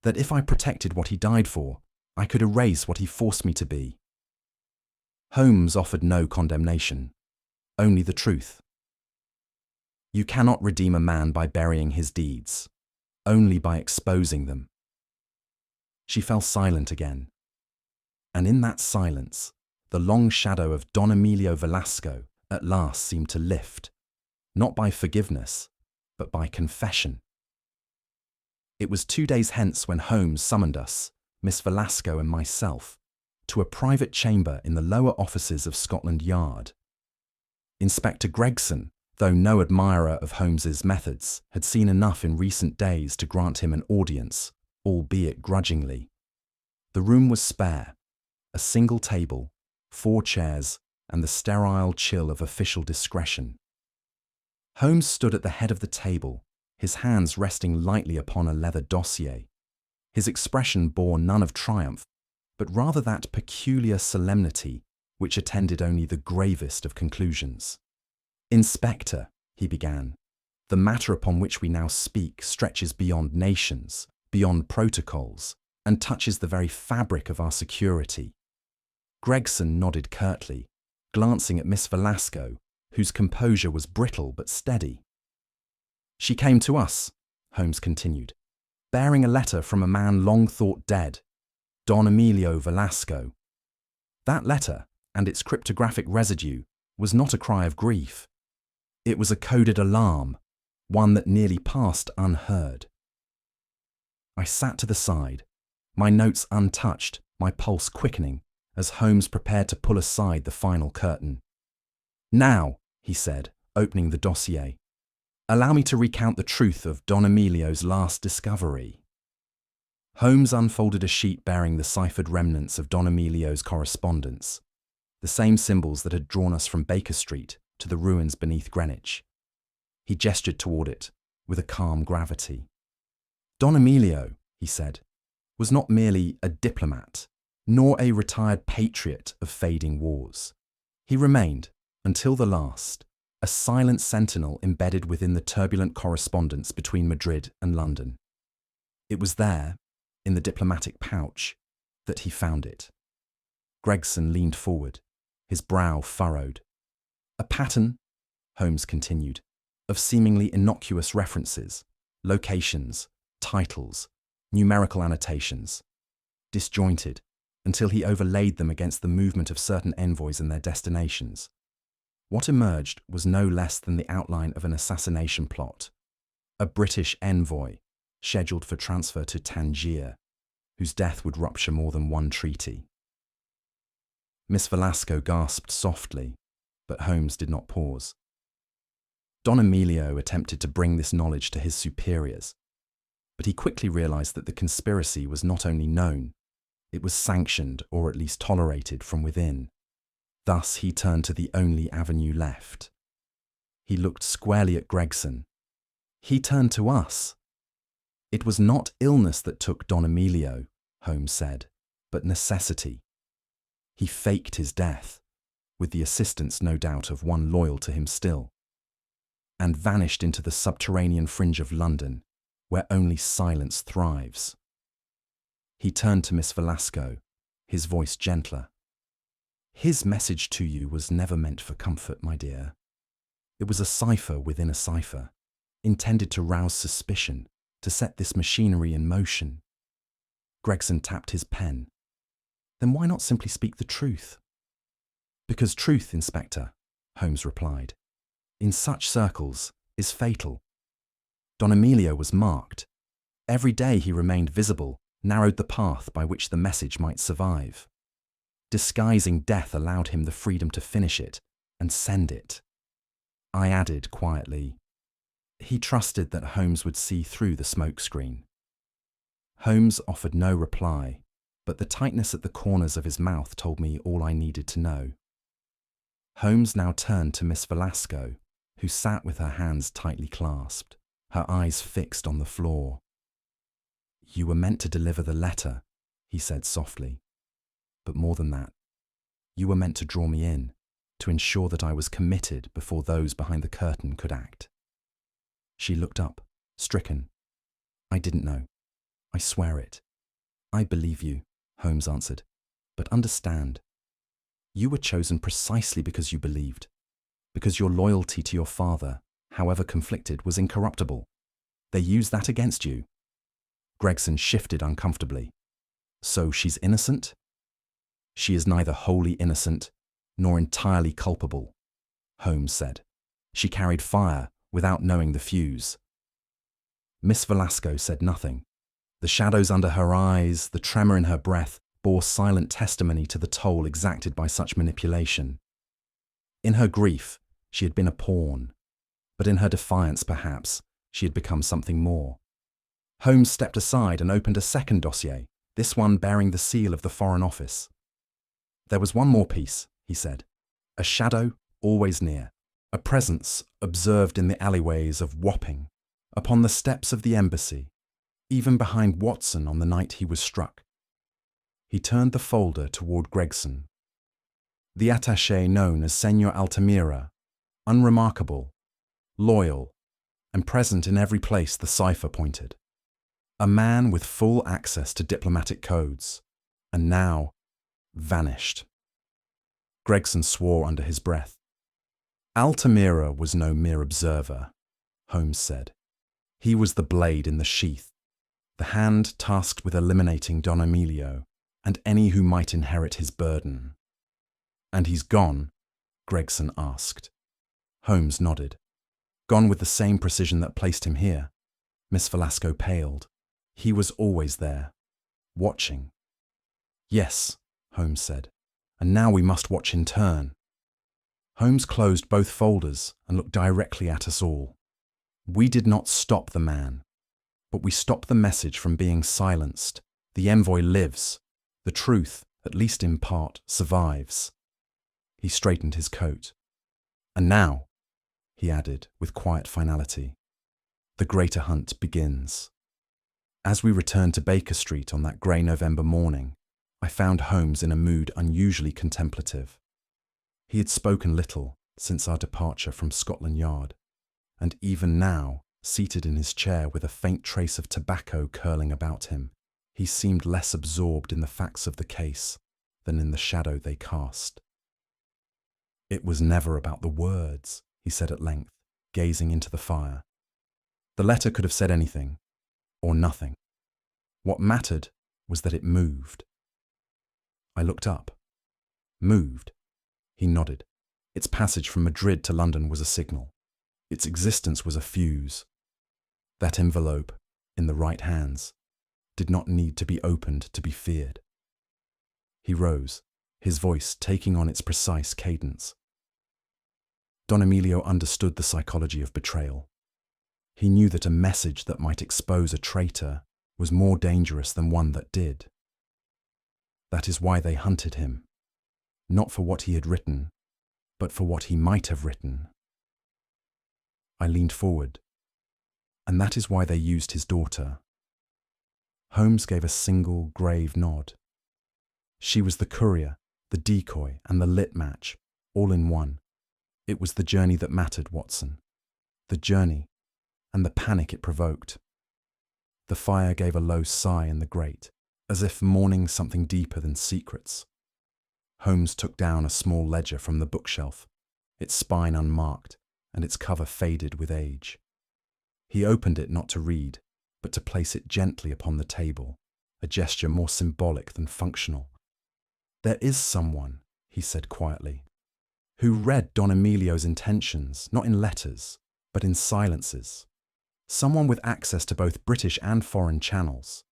that if I protected what he died for, I could erase what he forced me to be." Holmes offered no condemnation, only the truth. "You cannot redeem a man by burying his deeds, only by exposing them." She fell silent again, and in that silence, the long shadow of Don Emilio Velasco at last seemed to lift, not by forgiveness, but by confession. It was 2 days hence when Holmes summoned us, Miss Velasco and myself, to a private chamber in the lower offices of Scotland Yard. Inspector Gregson, though no admirer of Holmes's methods, had seen enough in recent days to grant him an audience, albeit grudgingly. The room was spare, a single table, 4 chairs, and the sterile chill of official discretion. Holmes stood at the head of the table, his hands resting lightly upon a leather dossier. His expression bore none of triumph, but rather that peculiar solemnity which attended only the gravest of conclusions. "Inspector," he began, "the matter upon which we now speak stretches beyond nations, beyond protocols, and touches the very fabric of our security." Gregson nodded curtly, glancing at Miss Velasco, whose composure was brittle but steady. "She came to us," Holmes continued, "bearing a letter from a man long thought dead, Don Emilio Velasco. That letter, and its cryptographic residue, was not a cry of grief. It was a coded alarm, one that nearly passed unheard." I sat to the side, my notes untouched, my pulse quickening, as Holmes prepared to pull aside the final curtain. "Now," he said, opening the dossier, "allow me to recount the truth of Don Emilio's last discovery." Holmes unfolded a sheet bearing the ciphered remnants of Don Emilio's correspondence, the same symbols that had drawn us from Baker Street to the ruins beneath Greenwich. He gestured toward it with a calm gravity. "Don Emilio," he said, "was not merely a diplomat, nor a retired patriot of fading wars. He remained, until the last, a silent sentinel embedded within the turbulent correspondence between Madrid and London. It was there, in the diplomatic pouch, that he found it." Gregson leaned forward, his brow furrowed. "A pattern," Holmes continued, "of seemingly innocuous references, locations, titles, numerical annotations, disjointed, until he overlaid them against the movement of certain envoys and their destinations. What emerged was no less than the outline of an assassination plot, a British envoy scheduled for transfer to Tangier, whose death would rupture more than one treaty." Miss Velasco gasped softly, but Holmes did not pause. Don Emilio attempted to bring this knowledge to his superiors, but he quickly realized that the conspiracy was not only known, it was sanctioned or at least tolerated from within. Thus he turned to the only avenue left. He looked squarely at Gregson. He turned to us. "It was not illness that took Don Emilio," Holmes said, "but necessity. He faked his death, with the assistance, no doubt, of one loyal to him still, and vanished into the subterranean fringe of London, where only silence thrives." He turned to Miss Velasco, his voice gentler. "His message to you was never meant for comfort, my dear. It was a cipher within a cipher, intended to rouse suspicion, to set this machinery in motion." Gregson tapped his pen. "Then why not simply speak the truth?" "Because truth, Inspector," Holmes replied, "in such circles, is fatal. Don Emilio was marked. Every day he remained visible narrowed the path by which the message might survive. Disguising death allowed him the freedom to finish it and send it." I added quietly, "He trusted that Holmes would see through the smokescreen." Holmes offered no reply, but the tightness at the corners of his mouth told me all I needed to know. Holmes now turned to Miss Velasco, who sat with her hands tightly clasped, her eyes fixed on the floor. "You were meant to deliver the letter," he said softly. "But more than that, you were meant to draw me in, to ensure that I was committed before those behind the curtain could act." She looked up, stricken. "I didn't know. I swear it." "I believe you," Holmes answered. "But understand, you were chosen precisely because you believed, because your loyalty to your father, however conflicted, was incorruptible. They used that against you." Gregson shifted uncomfortably. "So she's innocent?" "She is neither wholly innocent nor entirely culpable," Holmes said. "She carried fire without knowing the fuse." Miss Velasco said nothing. The shadows under her eyes, the tremor in her breath, bore silent testimony to the toll exacted by such manipulation. In her grief, she had been a pawn. but in her defiance, perhaps, she had become something more. Holmes stepped aside and opened a second dossier, this one bearing the seal of the Foreign Office. There was one more piece, he said. A shadow always near, a presence observed in the alleyways of Wapping, upon the steps of the embassy, even behind Watson on the night he was struck. He turned the folder toward Gregson. The attaché known as Senor Altamira, unremarkable, loyal, and present in every place the cipher pointed. A man with full access to diplomatic codes, and now vanished. Gregson swore under his breath. Altamira was no mere observer, Holmes said. He was the blade in the sheath, the hand tasked with eliminating Don Emilio and any who might inherit his burden. And he's gone? Gregson asked. Holmes nodded. Gone with the same precision that placed him here. Miss Velasco paled. He was always there, watching. Yes, Holmes said, and now we must watch in turn. Holmes closed both folders and looked directly at us all. We did not stop the man, but we stopped the message from being silenced. The envoy lives. The truth, at least in part, survives. He straightened his coat. And now, he added with quiet finality, the greater hunt begins. As we returned to Baker Street on that grey November morning, I found Holmes in a mood unusually contemplative. He had spoken little since our departure from Scotland Yard, and even now, seated in his chair with a faint trace of tobacco curling about him, he seemed less absorbed in the facts of the case than in the shadow they cast. It was never about the words, he said at length, gazing into the fire. The letter could have said anything, or nothing. What mattered was that it moved. I looked up. Moved? He nodded. Its passage from Madrid to London was a signal. Its existence was a fuse. That envelope, in the right hands, did not need to be opened to be feared. He rose, his voice taking on its precise cadence. Don Emilio understood the psychology of betrayal. He knew that a message that might expose a traitor was more dangerous than one that did. That is why they hunted him, not for what he had written, but for what he might have written. I leaned forward, and that is why they used his daughter. Holmes gave a single grave nod. She was the courier, the decoy, and the lit match, all in one. It was the journey that mattered, Watson. The journey, and the panic it provoked. The fire gave a low sigh in the grate, as if mourning something deeper than secrets. Holmes took down a small ledger from the bookshelf, its spine unmarked, and its cover faded with age. He opened it not to read, but to place it gently upon the table, a gesture more symbolic than functional. There is someone, he said quietly, who read Don Emilio's intentions, not in letters, but in silences. Someone with access to both British and foreign channels.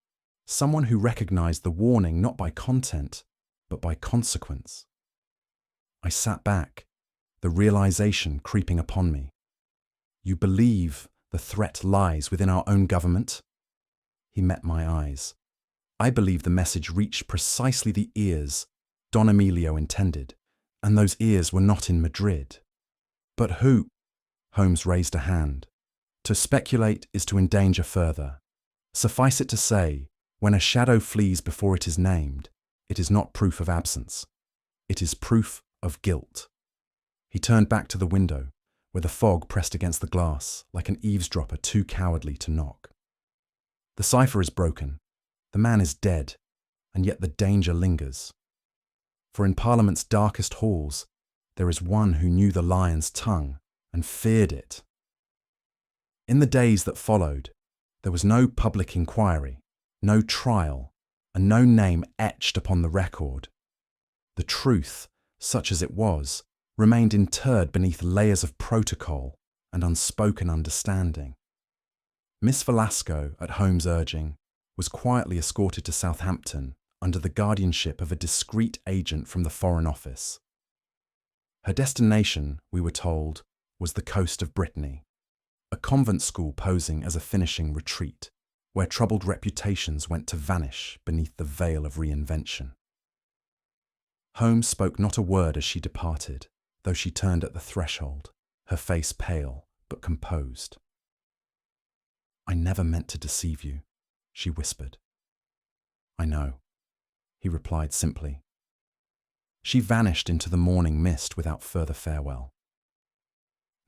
Someone who recognized the warning not by content, but by consequence. I sat back, the realization creeping upon me. You believe the threat lies within our own government? He met my eyes. I believe the message reached precisely the ears Don Emilio intended, and those ears were not in Madrid. But who? Holmes raised a hand. To speculate is to endanger further. Suffice it to say, when a shadow flees before it is named, it is not proof of absence. It is proof of guilt. He turned back to the window, where the fog pressed against the glass like an eavesdropper too cowardly to knock. The cipher is broken. The man is dead, and yet the danger lingers. For in Parliament's darkest halls, there is one who knew the lion's tongue and feared it. In the days that followed, there was no public inquiry, no trial, and no name etched upon the record. The truth, such as it was, remained interred beneath layers of protocol and unspoken understanding. Miss Velasco, at Holmes' urging, was quietly escorted to Southampton under the guardianship of a discreet agent from the Foreign Office. Her destination, we were told, was the coast of Brittany, a convent school posing as a finishing retreat, where troubled reputations went to vanish beneath the veil of reinvention. Holmes spoke not a word as she departed, though she turned at the threshold, her face pale but composed. "I never meant to deceive you," she whispered. "I know," he replied simply. She vanished into the morning mist without further farewell.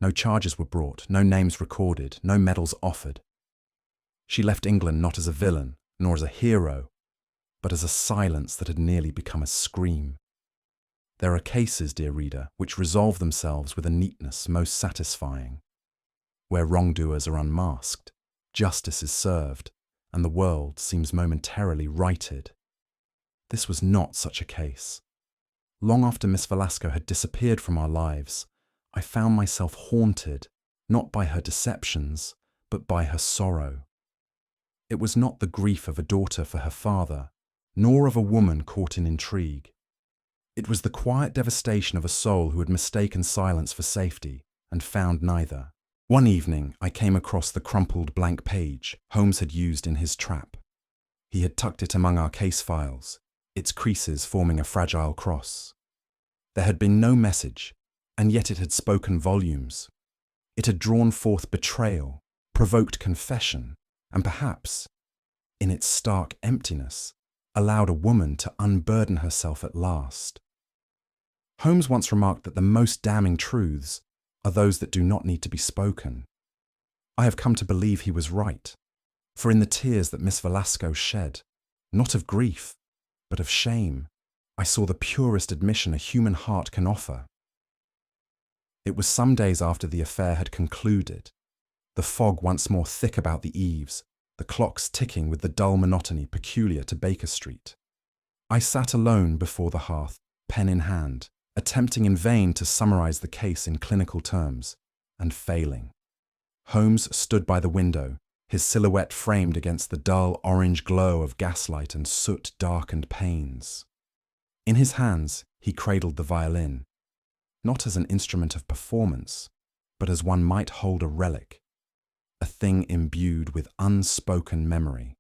No charges were brought, no names recorded, no medals offered. She left England not as a villain, nor as a hero, but as a silence that had nearly become a scream. There are cases, dear reader, which resolve themselves with a neatness most satisfying, where wrongdoers are unmasked, justice is served, and the world seems momentarily righted. This was not such a case. Long after Miss Velasco had disappeared from our lives, I found myself haunted, not by her deceptions, but by her sorrow. It was not the grief of a daughter for her father, nor of a woman caught in intrigue. It was the quiet devastation of a soul who had mistaken silence for safety, and found neither. One evening, I came across the crumpled blank page Holmes had used in his trap. He had tucked it among our case files, its creases forming a fragile cross. There had been no message, and yet it had spoken volumes. It had drawn forth betrayal, provoked confession, and perhaps, in its stark emptiness, allowed a woman to unburden herself at last. Holmes once remarked that the most damning truths are those that do not need to be spoken. I have come to believe he was right, for in the tears that Miss Velasco shed, not of grief, but of shame, I saw the purest admission a human heart can offer. It was some days after the affair had concluded, the fog once more thick about the eaves, the clocks ticking with the dull monotony peculiar to Baker Street. I sat alone before the hearth, pen in hand, attempting in vain to summarize the case in clinical terms, and failing. Holmes stood by the window, his silhouette framed against the dull orange glow of gaslight and soot-darkened panes. In his hands, he cradled the violin, not as an instrument of performance, but as one might hold a relic, a thing imbued with unspoken memory.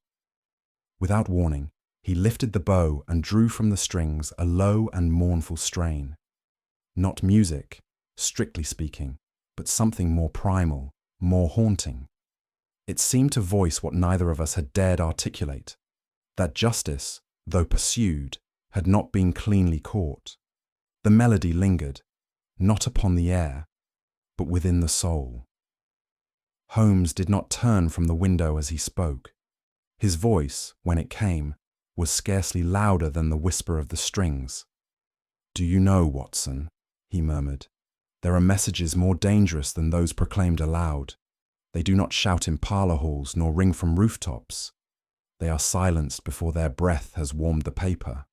Without warning, he lifted the bow and drew from the strings a low and mournful strain. Not music, strictly speaking, but something more primal, more haunting. It seemed to voice what neither of us had dared articulate, that justice, though pursued, had not been cleanly caught. The melody lingered, not upon the air, but within the soul. Holmes did not turn from the window as he spoke. His voice, when it came, was scarcely louder than the whisper of the strings. "Do you know, Watson," he murmured, "there are messages more dangerous than those proclaimed aloud. They do not shout in parlour halls nor ring from rooftops. They are silenced before their breath has warmed the paper."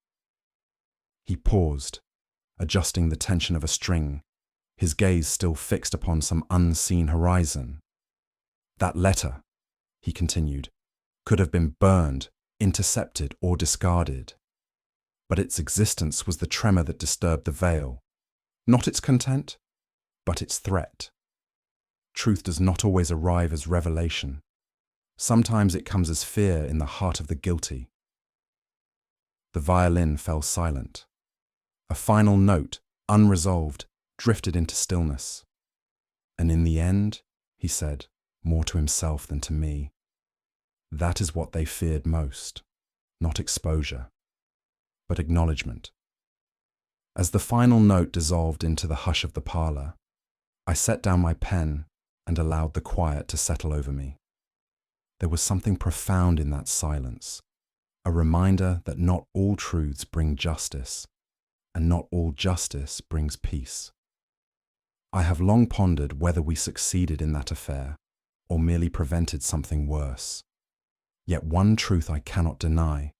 He paused, adjusting the tension of a string, his gaze still fixed upon some unseen horizon. "That letter," he continued, "could have been burned, intercepted, or discarded. But its existence was the tremor that disturbed the veil. Not its content, but its threat. Truth does not always arrive as revelation. Sometimes it comes as fear in the heart of the guilty." The violin fell silent. A final note, unresolved, drifted into stillness. "And in the end," he said, more to himself than to me, "that is what they feared most, not exposure, but acknowledgement." As the final note dissolved into the hush of the parlour, I set down my pen and allowed the quiet to settle over me. There was something profound in that silence, a reminder that not all truths bring justice, and not all justice brings peace. I have long pondered whether we succeeded in that affair, or merely prevented something worse. Yet one truth I cannot deny.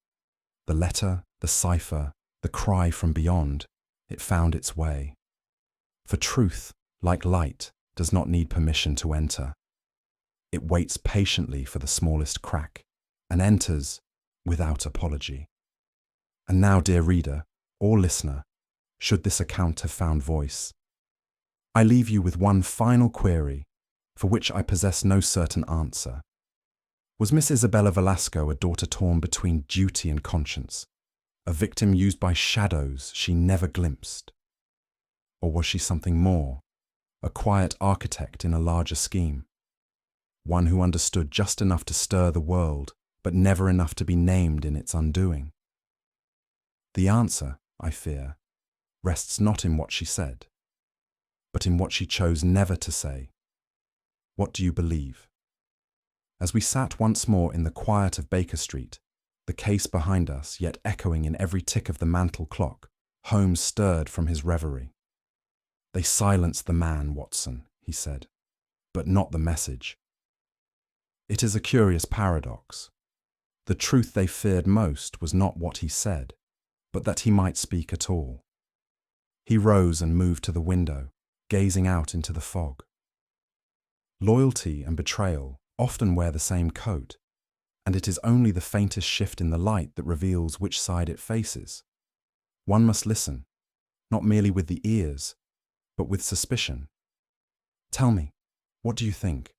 The letter, the cipher, the cry from beyond, it found its way. For truth, like light, does not need permission to enter. It waits patiently for the smallest crack, and enters without apology. And now, dear reader, or listener, should this account have found voice, I leave you with one final query, for which I possess no certain answer. Was Miss Isabella Velasco a daughter torn between duty and conscience, a victim used by shadows she never glimpsed? Or was she something more, a quiet architect in a larger scheme, one who understood just enough to stir the world, but never enough to be named in its undoing? The answer, I fear, rests not in what she said, but in what she chose never to say. What do you believe? As we sat once more in the quiet of Baker Street, the case behind us yet echoing in every tick of the mantel clock, Holmes stirred from his reverie. "They silenced the man, Watson," he said, "but not the message." It is a curious paradox. The truth they feared most was not what he said, but that he might speak at all. He rose and moved to the window, gazing out into the fog. Loyalty and betrayal often wear the same coat, and it is only the faintest shift in the light that reveals which side it faces. One must listen, not merely with the ears, but with suspicion. Tell me, what do you think?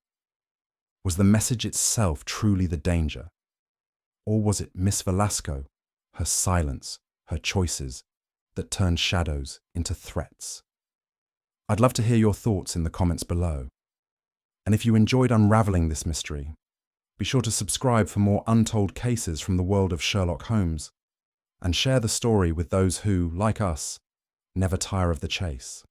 Was the message itself truly the danger? Or was it Miss Velasco, her silence, her choices, that turned shadows into threats? I'd love to hear your thoughts in the comments below. And if you enjoyed unraveling this mystery, be sure to subscribe for more untold cases from the world of Sherlock Holmes, and share the story with those who, like us, never tire of the chase.